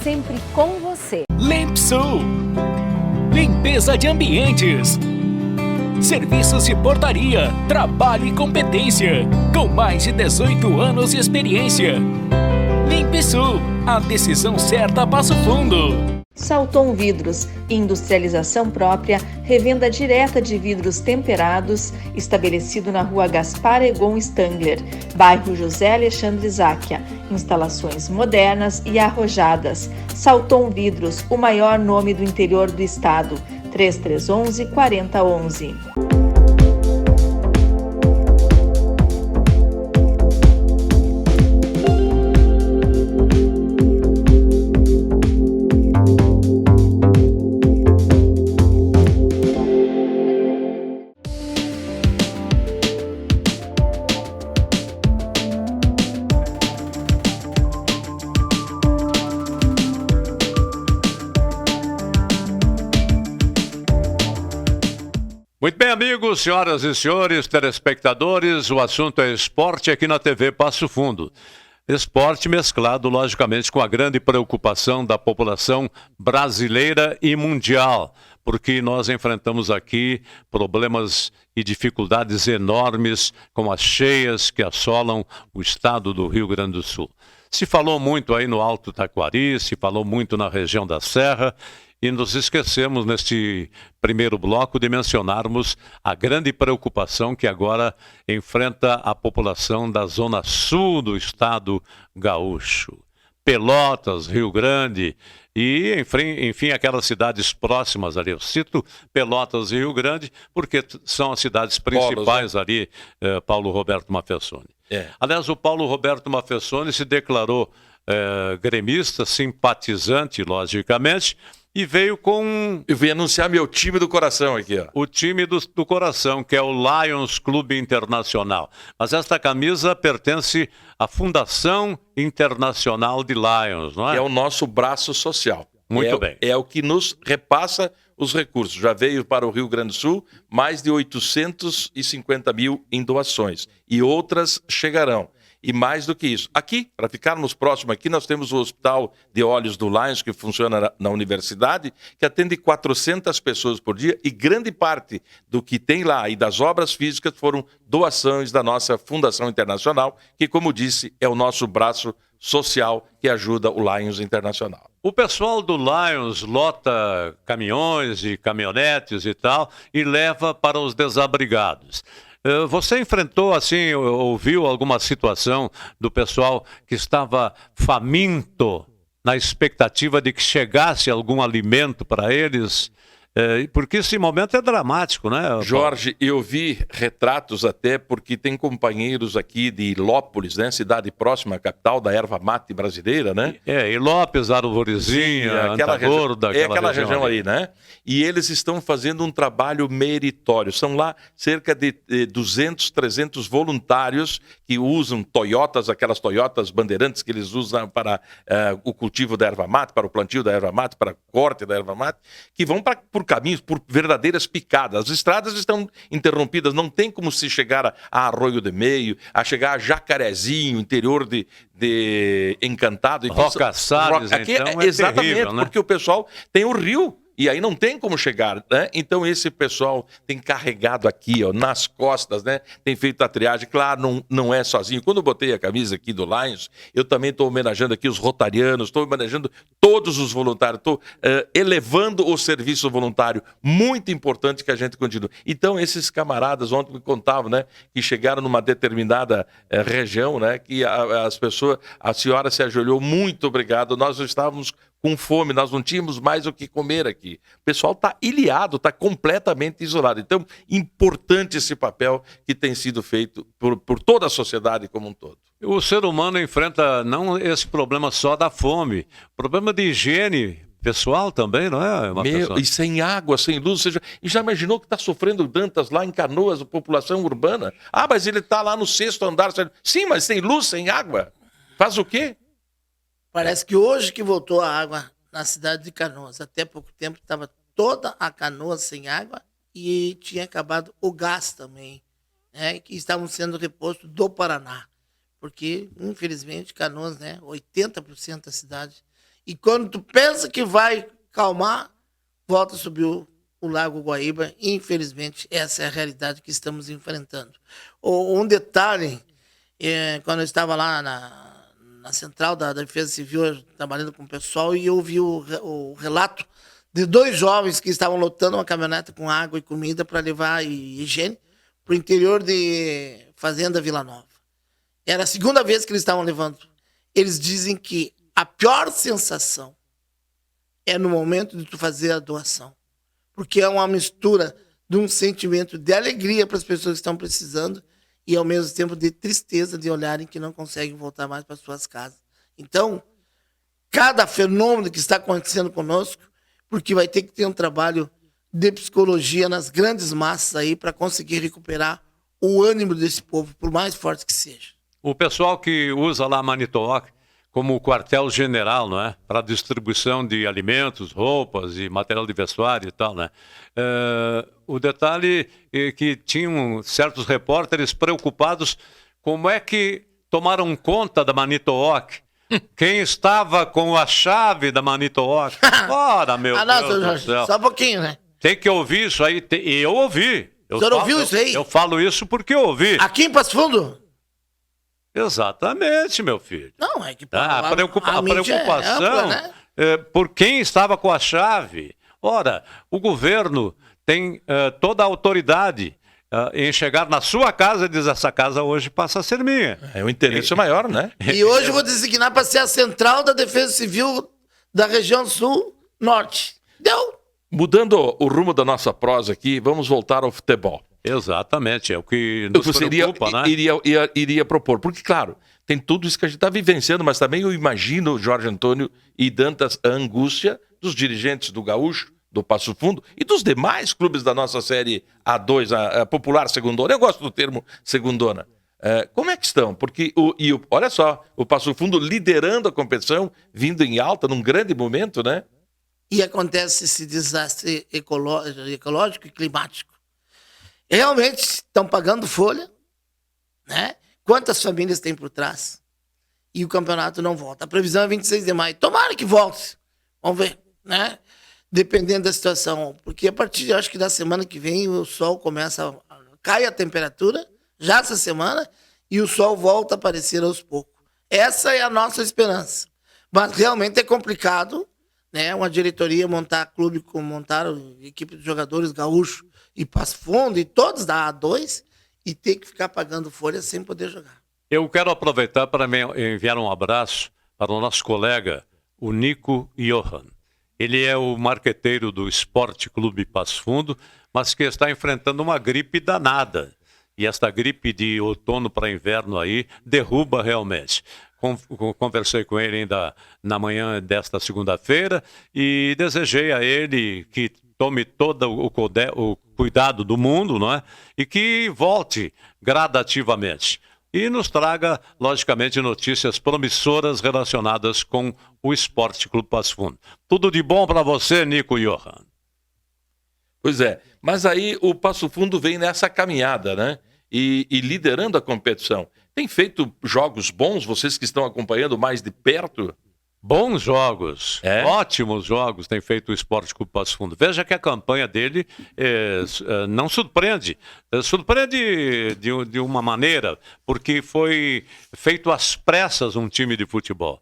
E: sempre com você.
F: Limpsul, limpeza de ambientes, serviços de portaria, trabalho e competência, com mais de 18 anos de experiência. Limpsul, a decisão certa a Passo Fundo.
C: Salton Vidros, industrialização própria, revenda direta de vidros temperados, estabelecido na rua Gaspar Egon Stangler, bairro José Alexandre Záquia. Instalações modernas e arrojadas. Salton Vidros, o maior nome do interior do estado. 3311-4011.
B: Muito bem, amigos, senhoras e senhores, telespectadores, o assunto é esporte aqui na TV Passo Fundo. Esporte mesclado, logicamente, com a grande preocupação da população brasileira e mundial, porque nós enfrentamos aqui problemas e dificuldades enormes com as cheias que assolam o estado do Rio Grande do Sul. Se falou muito aí no Alto Taquari, se falou muito na região da Serra, e nos esquecemos neste primeiro bloco de mencionarmos a grande preocupação que agora enfrenta a população da zona sul do estado gaúcho. Pelotas, Rio Grande e, enfim, aquelas cidades próximas ali. Eu cito Pelotas e Rio Grande porque são as cidades principais ali, Paulo Roberto Mafessoni. Aliás, o Paulo Roberto Mafessoni se declarou gremista, simpatizante, logicamente, e veio com...
H: Eu vim anunciar meu time do coração aqui, ó.
B: O time do coração, que é o Lions Clube Internacional. Mas esta camisa pertence à Fundação Internacional de Lions, não é?
H: Que é o nosso braço social.
B: Muito bem.
H: É o que nos repassa os recursos. Já veio para o Rio Grande do Sul mais de 850 mil em doações. E outras chegarão. E mais do que isso. Aqui, para ficarmos próximos aqui, nós temos o Hospital de Olhos do Lions, que funciona na universidade, que atende 400 pessoas por dia, e grande parte do que tem lá e das obras físicas foram doações da nossa Fundação Internacional, que, como disse, é o nosso braço social que ajuda o Lions Internacional.
B: O pessoal do Lions lota caminhões e caminhonetes e tal, e leva para os desabrigados. Você enfrentou, assim, ouviu alguma situação do pessoal que estava faminto na expectativa de que chegasse algum alimento para eles? Porque esse momento é dramático, né?
H: Jorge, eu vi retratos até porque tem companheiros aqui de Ilópolis, né? Cidade próxima à capital da erva mate brasileira, né?
B: Ilópolis, Arvorezinha, Antagorda,
H: aquela região aí, né? E eles estão fazendo um trabalho meritório. São lá cerca de 200, 300 voluntários que usam Toyotas, aquelas Toyotas bandeirantes que eles usam para o cultivo da erva mate, para o plantio da erva mate, para o corte da erva mate, que vão por caminhos, por verdadeiras picadas. As estradas estão interrompidas, não tem como se chegar a Arroio de Meio, a chegar a Jacarezinho, interior de Encantado.
B: Roca Salles, então é
H: exatamente,
B: terrível, né?
H: Porque o pessoal tem o rio. E aí não tem como chegar, né? Então esse pessoal tem carregado aqui, ó, nas costas, né? Tem feito a triagem. Claro, não é sozinho. Quando eu botei a camisa aqui do Lions, eu também estou homenageando aqui os rotarianos, estou homenageando todos os voluntários, estou elevando o serviço voluntário. Muito importante que a gente continue. Então esses camaradas ontem me contavam, né? Que chegaram numa determinada região, né? Que as pessoas, a senhora se ajoelhou, muito obrigado. Nós estávamos com fome, nós não tínhamos mais o que comer aqui. O pessoal está ilhado, está completamente isolado. Então, importante esse papel que tem sido feito por toda a sociedade como um todo.
B: O ser humano enfrenta não esse problema só da fome, problema de higiene pessoal também, não é?
H: E sem água, sem luz, ou seja, e já imaginou que está sofrendo Dantas lá em Canoas, a população urbana? Ah, mas ele está lá no 6º andar. Sim, mas sem luz, sem água. Faz o quê?
G: Parece que hoje que voltou a água na cidade de Canoas. Até pouco tempo estava toda a Canoas sem água e tinha acabado o gás também, né? Que estavam sendo repostos do Paraná. Porque, infelizmente, Canoas, né? 80% da cidade. E quando tu pensa que vai calmar, volta a subir o Lago Guaíba. Infelizmente, essa é a realidade que estamos enfrentando. Um detalhe, quando eu estava lá na central da Defesa Civil, trabalhando com o pessoal, e eu vi o relato de 2 jovens que estavam lotando uma caminhonete com água e comida para levar higiene para o interior de Fazenda Vila Nova. Era a 2ª vez que eles estavam levando. Eles dizem que a pior sensação é no momento de tu fazer a doação, porque é uma mistura de um sentimento de alegria para as pessoas que estão precisando e, ao mesmo tempo, de tristeza de olharem que não conseguem voltar mais para suas casas. Então, cada fenômeno que está acontecendo conosco, porque vai ter que ter um trabalho de psicologia nas grandes massas aí para conseguir recuperar o ânimo desse povo, por mais forte que seja.
B: O pessoal que usa lá Manitowoc como quartel-general, não é? Para distribuição de alimentos, roupas e material de vestuário e tal, né? O detalhe é que tinham certos repórteres preocupados como é que tomaram conta da Manitowoc. Quem estava com a chave da Manitowoc? Ora, meu Deus do céu.
G: Só um pouquinho, né?
B: Tem que ouvir isso aí. E eu ouvi.
G: O senhor ouviu isso aí?
B: Eu falo isso porque eu ouvi.
G: Aqui em Passo Fundo?
B: Exatamente, meu filho.
G: Não, é que
B: a preocupação
G: é ampla, né?
B: Por quem estava com a chave. Ora, o governo tem toda a autoridade em chegar na sua casa e dizer: essa casa hoje passa a ser minha.
H: É o interesse maior, né?
G: E hoje eu vou designar para ser a central da Defesa Civil da região sul-norte. Deu?
H: Mudando o rumo da nossa prosa aqui, vamos voltar ao futebol.
B: Exatamente, é o que nos preocupa, né?
H: Iria propor, porque, claro, tem tudo isso que a gente está vivenciando, mas também eu imagino, Jorge Antônio e Dantas, a angústia dos dirigentes do Gaúcho, do Passo Fundo e dos demais clubes da nossa série A2, a popular segundona. Eu gosto do termo segundona. Como é que estão? Porque, olha só, o Passo Fundo liderando a competição, vindo em alta, num grande momento, né?
G: E acontece esse desastre ecológico e climático. Realmente estão pagando folha, né? Quantas famílias tem por trás? E o campeonato não volta. A previsão é 26 de maio. Tomara que volte. Vamos ver, né? Dependendo da situação. Porque a partir, acho que da semana que vem, o sol começa cai a temperatura, já essa semana, e o sol volta a aparecer aos poucos. Essa é a nossa esperança. Mas realmente é complicado, né? Uma diretoria montar clube, como montaram equipe de jogadores gaúcho e Passo Fundo, e todos da A2, e ter que ficar pagando folha sem poder jogar.
B: Eu quero aproveitar para enviar um abraço para o nosso colega, o Nico Johan. Ele é o marqueteiro do Esporte Clube Passo Fundo, mas que está enfrentando uma gripe danada. E esta gripe de outono para inverno aí derruba realmente. Conversei com ele ainda na manhã desta segunda-feira e desejei a ele que tome todo o cuidado do mundo, não é? E que volte gradativamente. E nos traga, logicamente, notícias promissoras relacionadas com o Esporte Clube Passo Fundo. Tudo de bom para você, Nico Johan.
H: Pois é, mas aí o Passo Fundo vem nessa caminhada, né? E liderando a competição. Tem feito jogos bons, vocês que estão acompanhando mais de perto?
B: Bons jogos, ótimos jogos tem feito o Esporte Clube Passo Fundo. Veja que a campanha dele não surpreende. Surpreende de uma maneira, porque foi feito às pressas um time de futebol.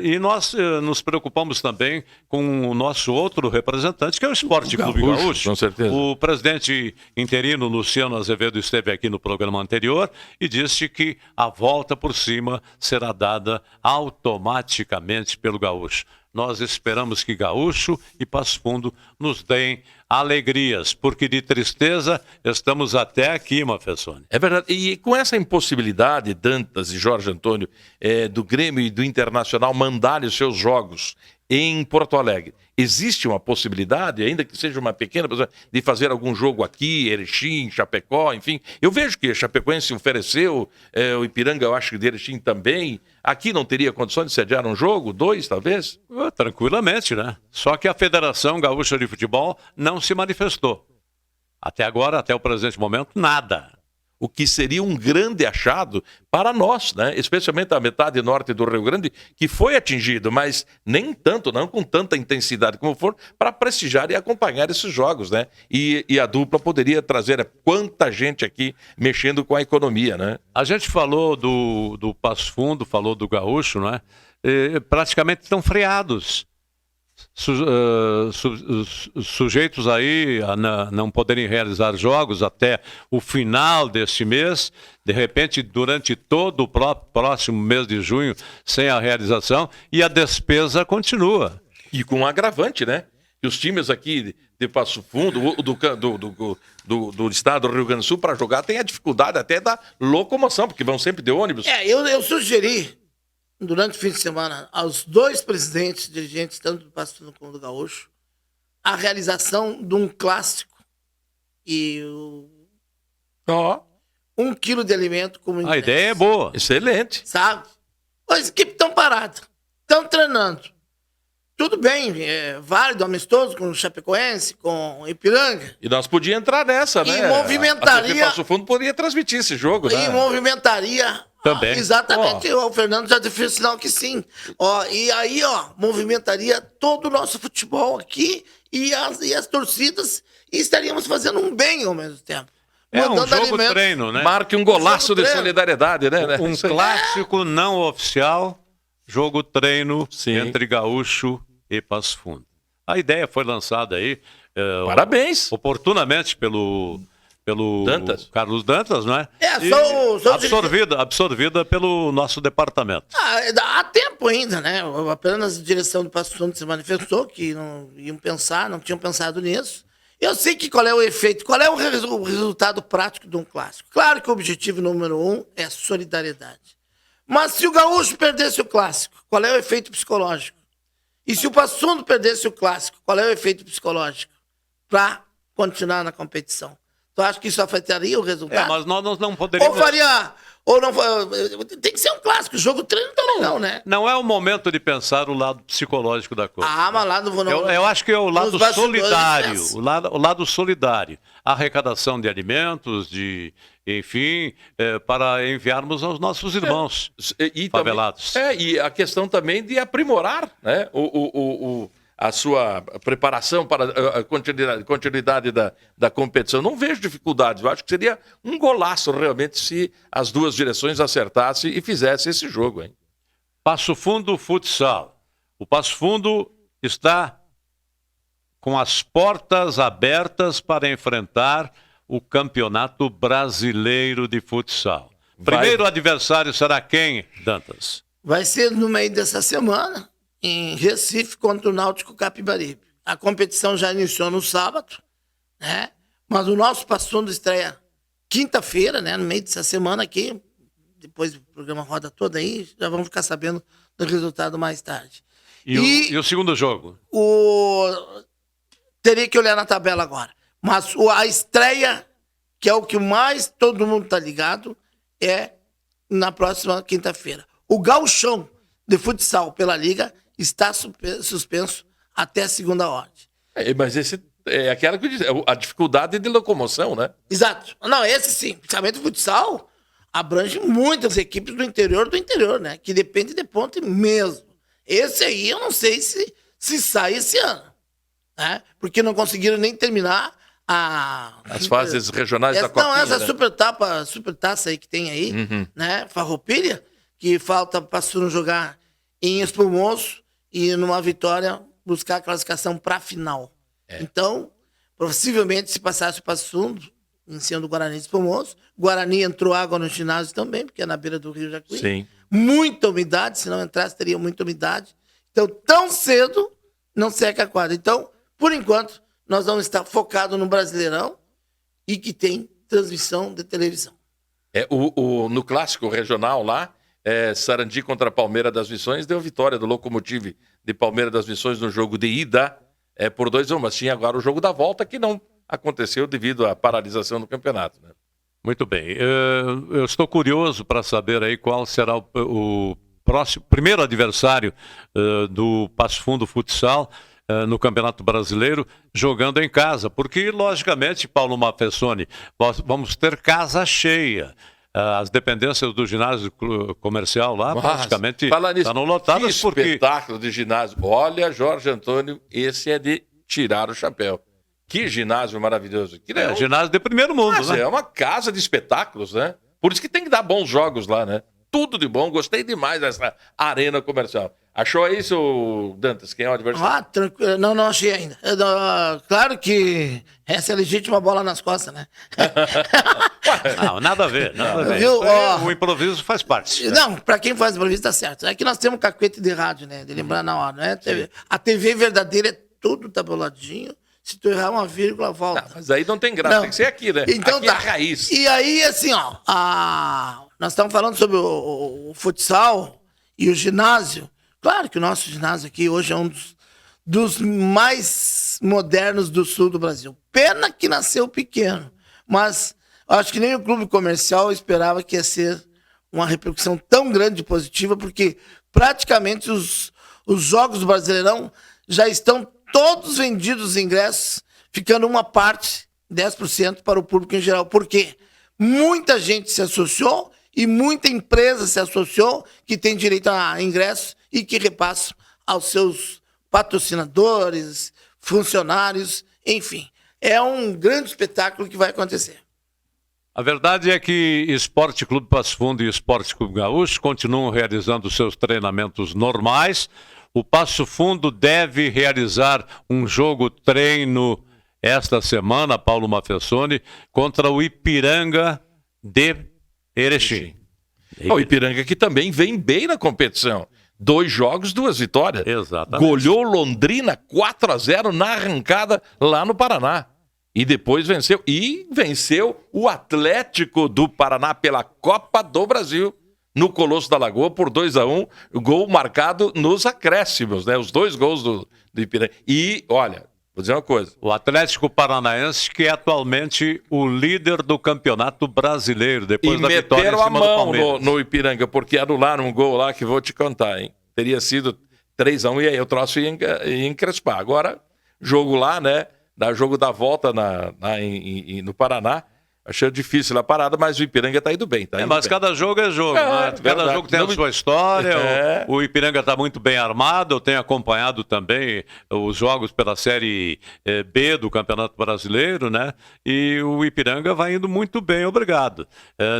B: E nós nos preocupamos também com o nosso outro representante, que é o Esporte Clube Gaúcho.
H: Com certeza.
B: O presidente interino, Luciano Azevedo, esteve aqui no programa anterior e disse que a volta por cima será dada automaticamente pelo Gaúcho. Nós esperamos que Gaúcho e Passo Fundo nos deem alegrias, porque de tristeza estamos até aqui, Mafessoni.
H: É verdade. E com essa impossibilidade, Dantas e Jorge Antônio, do Grêmio e do Internacional mandarem os seus jogos em Porto Alegre, existe uma possibilidade, ainda que seja uma pequena, de fazer algum jogo aqui, Erechim, Chapecó, enfim. Eu vejo que a Chapecoense ofereceu, o Ipiranga, eu acho que de Erechim também. Aqui não teria condições de sediar um jogo? 2, talvez?
B: Tranquilamente, né? Só que a Federação Gaúcha de Futebol não se manifestou. Até agora, até o presente momento, nada.
H: O que seria um grande achado para nós, né? Especialmente a metade norte do Rio Grande, que foi atingido, mas nem tanto, não com tanta intensidade como for, para prestigiar e acompanhar esses jogos, né? E a dupla poderia trazer quanta gente aqui mexendo com a economia, né?
B: A gente falou do Passo Fundo, falou do Gaúcho, né? Praticamente estão freados. Sujeitos aí a não poderem realizar jogos até o final deste mês, de repente durante todo o próximo mês de junho sem a realização, e a despesa continua.
H: E com um agravante, né? Que os times aqui de Passo Fundo, do estado do Rio Grande do Sul, para jogar, tem a dificuldade até da locomoção, porque vão sempre de ônibus.
G: Eu sugeri durante o fim de semana, aos dois presidentes, dirigentes, tanto do Passo Fundo como do Gaúcho, a realização de um clássico e 1 quilo de alimento como ingresso.
B: A ideia é boa.
H: Excelente.
G: Sabe? As equipes estão paradas, estão treinando. Tudo bem, é válido, amistoso com o Chapecoense, com o Ipiranga.
H: E nós podíamos entrar nessa, né?
G: E movimentaria...
H: A TV Passo Fundo poderia transmitir esse jogo, né?
G: E movimentaria...
B: Também.
G: Exatamente, o Fernando já fez sinal que sim. E aí, movimentaria todo o nosso futebol aqui e as torcidas, e estaríamos fazendo um bem ao mesmo tempo.
B: É um jogo-treino, né?
H: Marque um golaço de solidariedade, né?
B: Um clássico não oficial, jogo-treino entre Gaúcho e Passo Fundo. A ideia foi lançada aí
H: Parabéns.
B: oportunamente pelo
H: Dantas.
B: Carlos Dantas, não é?
G: É,
B: E
G: sou
B: absorvida pelo nosso departamento.
G: Há tempo ainda, né? Apenas a direção do Passo Fundo se manifestou que não iam pensar, não tinham pensado nisso. Eu sei que qual é o efeito, qual é o resultado prático de um clássico. Claro que o objetivo número 1 é solidariedade. Mas se o Gaúcho perdesse o clássico, qual é o efeito psicológico? E se o Passo Fundo perdesse o clássico, qual é o efeito psicológico? Para continuar na competição. Tu acha que isso afetaria o resultado?
B: Mas nós não poderíamos...
G: Ou faria... Ou não, tem que ser um clássico. Jogo treino também não, né?
B: Não é o momento de pensar o lado psicológico da coisa.
G: Mas lá não...
B: Eu acho que é o lado
G: nos bastidores
B: solidário,
G: pensa.
B: o lado solidário. A arrecadação de alimentos, enfim, para enviarmos aos nossos irmãos favelados.
H: E a questão também de aprimorar, né, a sua preparação para a continuidade da competição. Não vejo dificuldades. Eu acho que seria um golaço realmente se as duas direções acertassem e fizessem esse jogo, hein?
B: Passo Fundo Futsal. O Passo Fundo está com as portas abertas para enfrentar o Campeonato Brasileiro de Futsal. Primeiro adversário será quem, Dantas?
G: Vai ser no meio dessa semana, em Recife, contra o Náutico Capibaribe. A competição já iniciou no sábado, né? Mas o nosso Passo Fundo estreia quinta-feira, né? No meio dessa semana aqui. Depois do programa roda todo aí, já vamos ficar sabendo do resultado mais tarde.
B: E o segundo jogo?
G: Teria que olhar na tabela agora. Mas a estreia, que é o que mais todo mundo tá ligado, é na próxima quinta-feira. O gauchão de futsal pela Liga está suspenso até a segunda ordem.
H: Mas esse é aquela que eu disse, a dificuldade de locomoção, né?
G: Exato. Não, esse sim. Principalmente o futsal abrange muitas equipes do interior, né? Que depende de ponte mesmo. Esse aí eu não sei se sai esse ano, né? Porque não conseguiram nem terminar
H: as fases regionais da Copinha.
G: Não, essa
H: né?
G: super taça aí que tem aí, né? Farroupilha, que falta para Passo jogar em Espumoso e numa vitória buscar a classificação para a final. Então, possivelmente, se passasse o Passo Fundo, iniciando o Guarani de Espumoso, Guarani entrou água no ginásio também, porque é na beira do Rio Jacuí.
H: Sim.
G: Muita umidade, se não entrasse, teria muita umidade. Então, tão cedo, não seca a quadra. Então, por enquanto, nós vamos estar focados no Brasileirão e que tem transmissão de televisão.
H: No clássico regional lá, Sarandi contra Palmeiras das Missões deu vitória do Locomotive de Palmeiras das Missões no jogo de ida por 2-1, mas tinha agora o jogo da volta que não aconteceu devido à paralisação do campeonato, né?
B: Muito bem. Eu estou curioso para saber aí qual será o primeiro adversário do Passo Fundo Futsal no Campeonato Brasileiro, jogando em casa, porque, logicamente, Paulo Mafessoni, nós vamos ter casa cheia. As dependências do ginásio comercial lá, praticamente estão lotadas.
H: Que espetáculo de ginásio. Olha, Jorge Antônio, esse é de tirar o chapéu. Que ginásio maravilhoso.
B: Ginásio de primeiro mundo, né?
H: É uma casa de espetáculos, né? Por isso que tem que dar bons jogos lá, né? Tudo de bom, gostei demais dessa arena comercial. Achou aí, seu Dantas, quem é o adversário?
G: Tranquilo. Não achei ainda. Claro que essa é a legítima bola nas costas, né?
B: Não, nada a ver.
G: Viu?
B: O improviso faz parte.
G: Não, pra quem faz improviso tá certo. É que nós temos um cacuete de rádio, né? De lembrar na hora, né? A TV verdadeira é tudo tabuladinho. Se tu errar uma vírgula, volta.
H: Não, mas aí não tem graça, tem que ser aqui, né?
G: Então
H: aqui
G: tá.
H: É a raiz.
G: E aí, assim, nós estamos falando sobre o futsal e o ginásio. Claro que o nosso ginásio aqui hoje é um dos mais modernos do sul do Brasil. Pena que nasceu pequeno, mas acho que nem o clube comercial esperava que ia ser uma repercussão tão grande e positiva, porque praticamente os jogos do Brasileirão já estão todos vendidos os ingressos, ficando uma parte, 10%, para o público em geral. Por quê? Muita gente se associou e muita empresa se associou que tem direito a ingresso e que repassa aos seus patrocinadores, funcionários, enfim. É um grande espetáculo que vai acontecer.
B: A verdade é que Esporte Clube Passo Fundo e Esporte Clube Gaúcho continuam realizando seus treinamentos normais. o Passo Fundo deve realizar um jogo treino esta semana, Paulo Mafessoni, contra o Ipiranga de Erechim.
H: O Ipiranga que também vem bem na competição. 2 jogos, 2 vitórias.
B: Exatamente.
H: Goleou Londrina 4-0 na arrancada lá no Paraná. E depois venceu. E venceu o Atlético do Paraná pela Copa do Brasil no Colosso da Lagoa por 2-1. Gol marcado nos acréscimos, né? Os 2 gols do Ipiranga. E, olha, vou dizer uma coisa.
B: O Atlético Paranaense, que é atualmente o líder do Campeonato Brasileiro, depois da vitória em
H: meteram a
B: cima do
H: mão
B: Palmeiras.
H: no Ipiranga, porque anularam um gol lá que vou te contar, hein? Teria sido 3-1 e aí o troço ia encrespar. Agora, jogo lá, né? Jogo da volta no Paraná. Achei difícil a parada, mas o Ipiranga tá indo bem.
B: Mas cada jogo é jogo, né? Cada jogo tem a sua história. O Ipiranga está muito bem armado. Eu tenho acompanhado também os jogos pela Série B do Campeonato Brasileiro, né? E o Ipiranga vai indo muito bem, obrigado.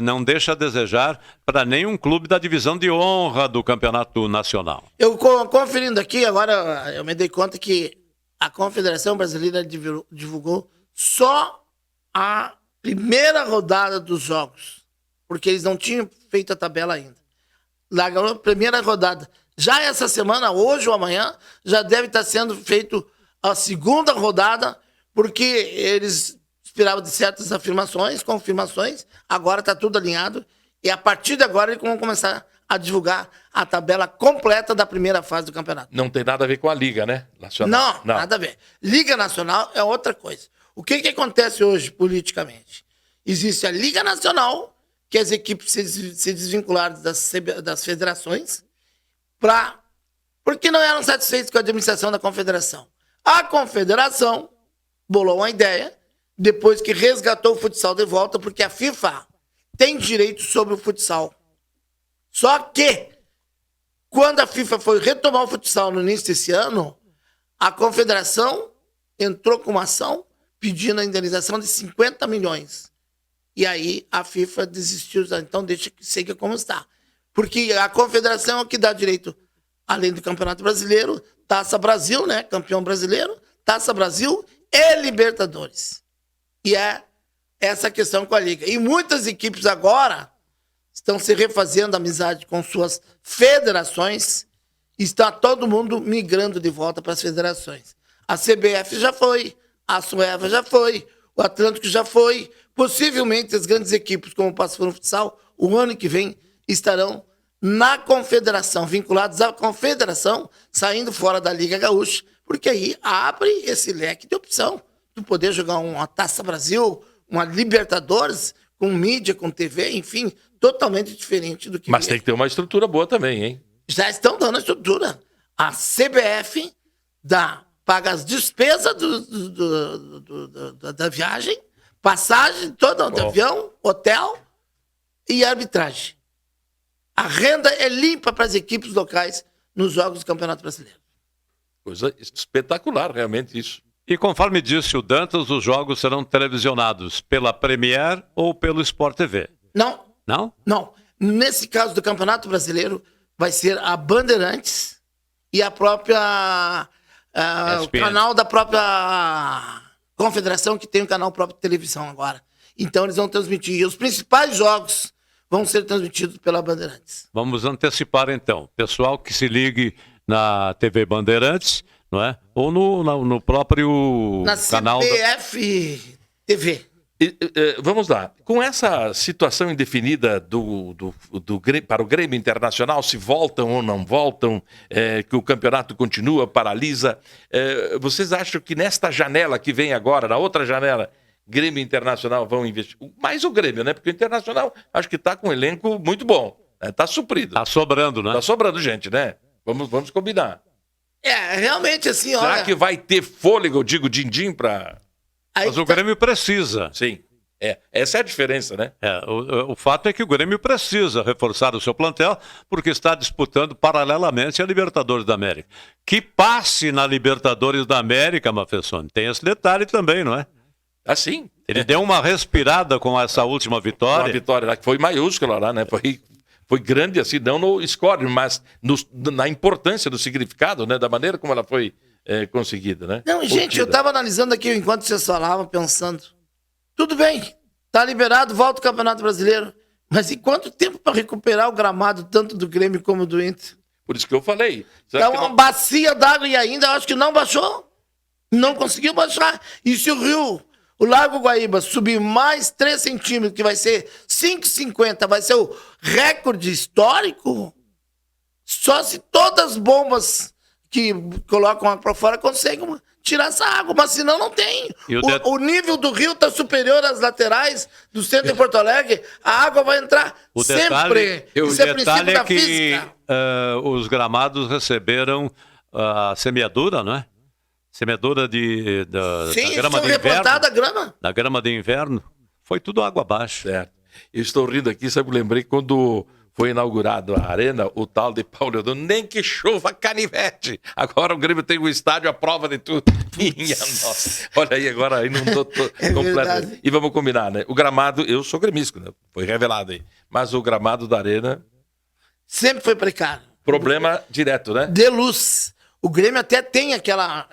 B: Não deixa a desejar para nenhum clube da divisão de honra do Campeonato Nacional.
G: Eu conferindo aqui, agora eu me dei conta que a Confederação Brasileira divulgou só a primeira rodada dos jogos, porque eles não tinham feito a tabela ainda. Largaram a primeira rodada. Já essa semana, hoje ou amanhã, já deve estar sendo feito a segunda rodada, porque eles esperavam de certas confirmações, agora está tudo alinhado, e a partir de agora eles vão começar a divulgar a tabela completa da primeira fase do campeonato.
H: Não tem nada a ver com a Liga, né? Nacional.
G: Não, nada a ver. Liga Nacional é outra coisa. O que acontece hoje politicamente? Existe a Liga Nacional, que as equipes se desvincularam das federações, porque não eram satisfeitos com a administração da confederação. A confederação bolou uma ideia, depois que resgatou o futsal de volta, porque a FIFA tem direito sobre o futsal. Só que, quando a FIFA foi retomar o futsal no início desse ano, a confederação entrou com uma ação pedindo a indenização de 50 milhões. E aí a FIFA desistiu, então deixa que siga como está. Porque a confederação é o que dá direito, além do Campeonato Brasileiro, Taça Brasil, né? Campeão brasileiro, Taça Brasil e Libertadores. E é essa questão com a Liga. E muitas equipes agora estão se refazendo amizade com suas federações, e está todo mundo migrando de volta para as federações. A CBF já foi, a Sueva já foi, o Atlântico já foi. Possivelmente as grandes equipes, como o Passo Fundo Futsal, o ano que vem estarão na confederação, vinculados à confederação, saindo fora da Liga Gaúcha, porque aí abre esse leque de opção. Tu poder jogar uma Taça Brasil, uma Libertadores, com mídia, com TV, enfim, totalmente diferente do que...
H: Mas tem que ter uma estrutura boa também, hein?
G: Já estão dando a estrutura. A CBF paga as despesas da viagem, passagem, todo de avião, hotel e arbitragem. A renda é limpa para as equipes locais nos jogos do Campeonato Brasileiro.
H: Coisa espetacular, realmente, isso.
B: E conforme disse o Dantas, os jogos serão televisionados pela Premier ou pelo Sport TV.
G: Não.
B: Não?
G: Não. Nesse caso do Campeonato Brasileiro, vai ser a Bandeirantes e a própria... o canal da própria confederação, que tem um canal próprio de televisão agora. Então eles vão transmitir. E os principais jogos vão ser transmitidos pela Bandeirantes.
B: Vamos antecipar então. Pessoal que se ligue na TV Bandeirantes, não é? Ou no próprio canal...
G: Na CBF TV.
H: Vamos lá. Com essa situação indefinida para o Grêmio Internacional, se voltam ou não voltam, que o campeonato continua, paralisa, vocês acham que nesta janela que vem agora, na outra janela, Grêmio Internacional vão investir? Mais o Grêmio, né? Porque o Internacional acho que está com um elenco muito bom. Está suprido.
B: Está sobrando, né?
H: Está sobrando gente, né? Vamos combinar.
G: Realmente assim,
H: Será
G: olha...
H: que vai ter fôlego, digo, din-din para...
B: Mas o Grêmio precisa.
H: Sim. Essa é a diferença, né?
B: O fato é que o Grêmio precisa reforçar o seu plantel, porque está disputando paralelamente a Libertadores da América. Que passe na Libertadores da América, Mafessoni. Tem esse detalhe também, não é?
H: Assim.
B: Ele deu uma respirada com essa última vitória.
H: Uma vitória lá que foi maiúscula lá, né? foi grande, assim, não no score, mas na importância do significado, né? Da maneira como ela foi conseguida, né?
G: Não, gente, eu estava analisando aqui enquanto vocês falavam, pensando. Tudo bem, tá liberado, volta o Campeonato Brasileiro. Mas e quanto tempo para recuperar o gramado, tanto do Grêmio como do Inter?
H: Por isso que eu falei.
G: É uma bacia d'água e ainda acho que não baixou. Não conseguiu baixar. E se o Lago Guaíba subir mais 3 centímetros, que vai ser 5,50, vai ser o recorde histórico? Só se todas as bombas que colocam água para fora conseguem tirar essa água, mas senão não tem. O nível do rio está superior às laterais do centro de Porto Alegre, a água vai entrar sempre.
B: Isso é princípio da física. Os gramados receberam a semeadura, não é? Semeadura da grama de inverno. Da grama de inverno. Foi tudo água abaixo.
H: Certo. Eu estou rindo aqui, sabe, eu lembrei quando foi inaugurado a arena, o tal de Paulo Leodoro, nem que chova canivete. Agora o Grêmio tem um estádio à prova de tudo. Minha nossa. Olha aí, agora inundou completamente. E vamos combinar, né? O gramado, eu sou gremista, né? Foi revelado aí. Mas o gramado da arena...
G: sempre foi precário.
H: Problema direto, né?
G: De luz. O Grêmio até tem aquela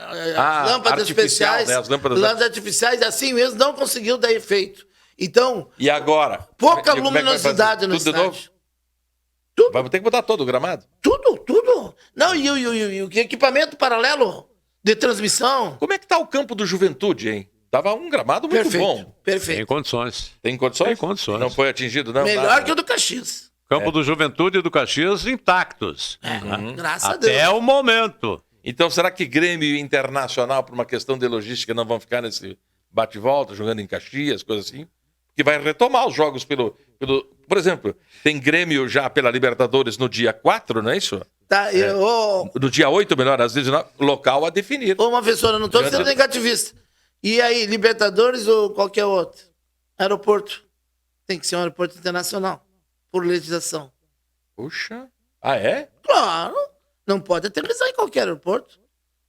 G: lâmpadas especiais,
H: né? As lâmpadas
G: artificiais, assim mesmo, não conseguiu dar efeito. Então...
H: E agora?
G: Pouca luminosidade no estádio.
H: Tudo. Vamos ter que mudar todo o gramado?
G: Tudo. Não, e o equipamento paralelo de transmissão.
H: Como é que tá o campo do Juventude, hein? Tava um gramado muito bom.
G: Perfeito.
B: Tem condições.
H: Tem condições?
B: Tem condições.
H: Não foi atingido, não?
G: Melhor que o do Caxias.
B: Campo do Juventude e do Caxias intactos.
G: Graças a Deus.
B: Até o momento.
H: Então, será que Grêmio e Internacional, por uma questão de logística, não vão ficar nesse bate-volta, jogando em Caxias, coisa assim? Que vai retomar os jogos pelo... Por exemplo, tem Grêmio já pela Libertadores no dia 4, não é isso?
G: Tá,
H: no dia 8, melhor, às 19, local a definir.
G: Ô, professora, não estou sendo negativista. E aí, Libertadores ou qualquer outro? Aeroporto. Tem que ser um aeroporto internacional, por legislação.
H: Puxa. Ah, é?
G: Claro. Não pode aterrissar em qualquer aeroporto.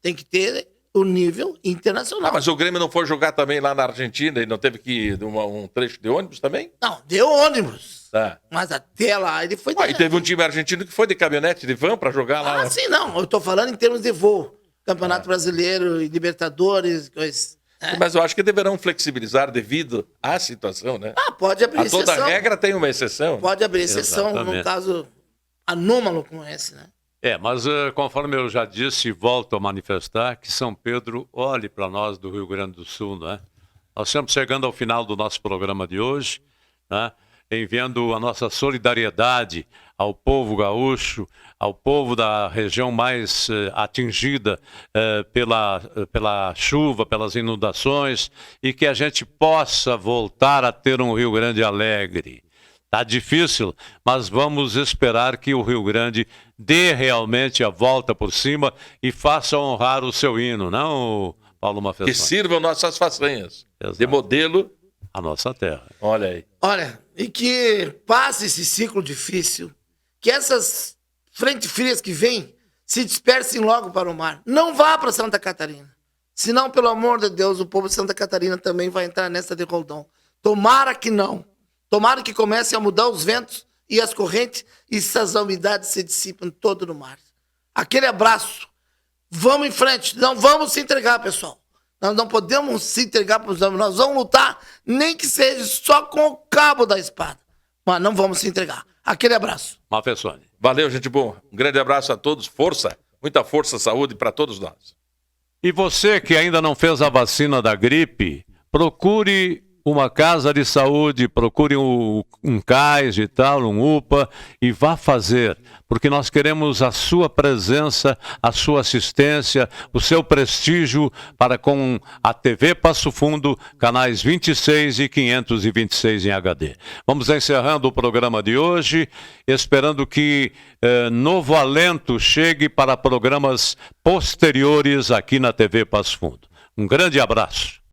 G: Tem que ter o nível internacional.
H: Mas o Grêmio não foi jogar também lá na Argentina e não teve que ir um trecho de ônibus também?
G: Não, deu ônibus.
H: Tá.
G: Mas até lá ele foi...
H: E teve um time argentino que foi de caminhonete, de van para jogar lá.
G: Ah, sim, não. Eu tô falando em termos de voo. Campeonato Brasileiro e Libertadores, coisas...
H: Mas eu acho que deverão flexibilizar devido à situação, né?
G: Pode abrir exceção.
H: Toda regra tem uma exceção.
G: Pode abrir exceção num caso anômalo como esse, né?
B: Mas conforme eu já disse e volto a manifestar, que São Pedro olhe para nós do Rio Grande do Sul, né? Nós estamos chegando ao final do nosso programa de hoje, né? Enviando a nossa solidariedade ao povo gaúcho, ao povo da região mais atingida pela chuva, pelas inundações, e que a gente possa voltar a ter um Rio Grande alegre. Tá difícil, mas vamos esperar que o Rio Grande dê realmente a volta por cima e faça honrar o seu hino, não, Paulo Mafessoni?
H: Que sirvam nossas façanhas.
B: Exato.
H: De modelo
B: a nossa terra.
H: Olha aí.
G: Olha, e que passe esse ciclo difícil, que essas frentes frias que vêm se dispersem logo para o mar. Não vá para Santa Catarina. Senão, pelo amor de Deus, o povo de Santa Catarina também vai entrar nessa de roldão. Tomara que não. Tomara que comecem a mudar os ventos e as correntes e essas umidades se dissipam todo no mar. Aquele abraço. Vamos em frente. Não vamos se entregar, pessoal. Nós não podemos se entregar para os homens. Nós vamos lutar, nem que seja só com o cabo da espada. Mas não vamos se entregar. Aquele abraço.
B: Mafessoni.
H: Valeu, gente boa. Um grande abraço a todos. Força. Muita força, saúde para todos nós.
B: E você que ainda não fez a vacina da gripe, procure uma casa de saúde, procure um CAIS e tal, um UPA, e vá fazer, porque nós queremos a sua presença, a sua assistência, o seu prestígio para com a TV Passo Fundo, canais 26 e 526 em HD. Vamos encerrando o programa de hoje, esperando que novo alento chegue para programas posteriores aqui na TV Passo Fundo. Um grande abraço.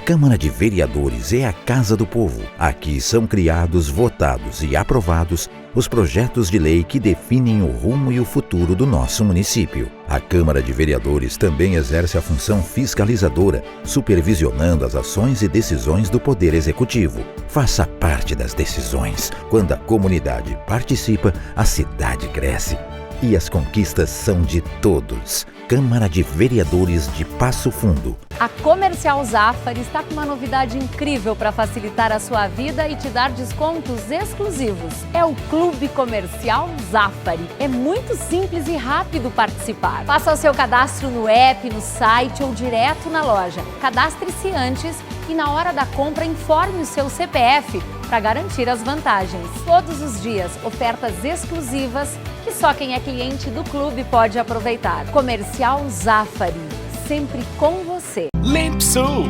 D: Câmara de Vereadores é a Casa do Povo. Aqui são criados, votados e aprovados os projetos de lei que definem o rumo e o futuro do nosso município. A Câmara de Vereadores também exerce a função fiscalizadora, supervisionando as ações e decisões do Poder Executivo. Faça parte das decisões. Quando a comunidade participa, a cidade cresce. E as conquistas são de todos. Câmara de Vereadores de Passo Fundo.
E: A Comercial Zafari está com uma novidade incrível para facilitar a sua vida e te dar descontos exclusivos. É o Clube Comercial Zafari. É muito simples e rápido participar. Faça o seu cadastro no app, no site ou direto na loja. Cadastre-se antes e na hora da compra informe o seu CPF para garantir as vantagens. Todos os dias, ofertas exclusivas que só quem é cliente do clube pode aproveitar. Comercial Zafari, sempre com você.
F: Limpsul,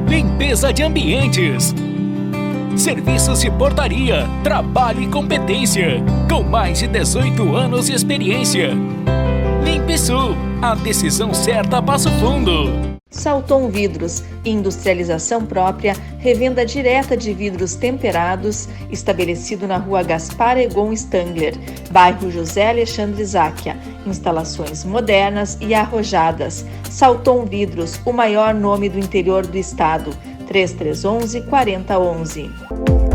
F: limpeza de ambientes, serviços de portaria, trabalho e competência, com mais de 18 anos de experiência. Limpsul, a decisão certa a Passo Fundo.
C: Salton Vidros, industrialização própria, revenda direta de vidros temperados, estabelecido na rua Gaspar Egon Stangler, bairro José Alexandre Záquia. Instalações modernas e arrojadas. Salton Vidros, o maior nome do interior do estado. 3311-4011.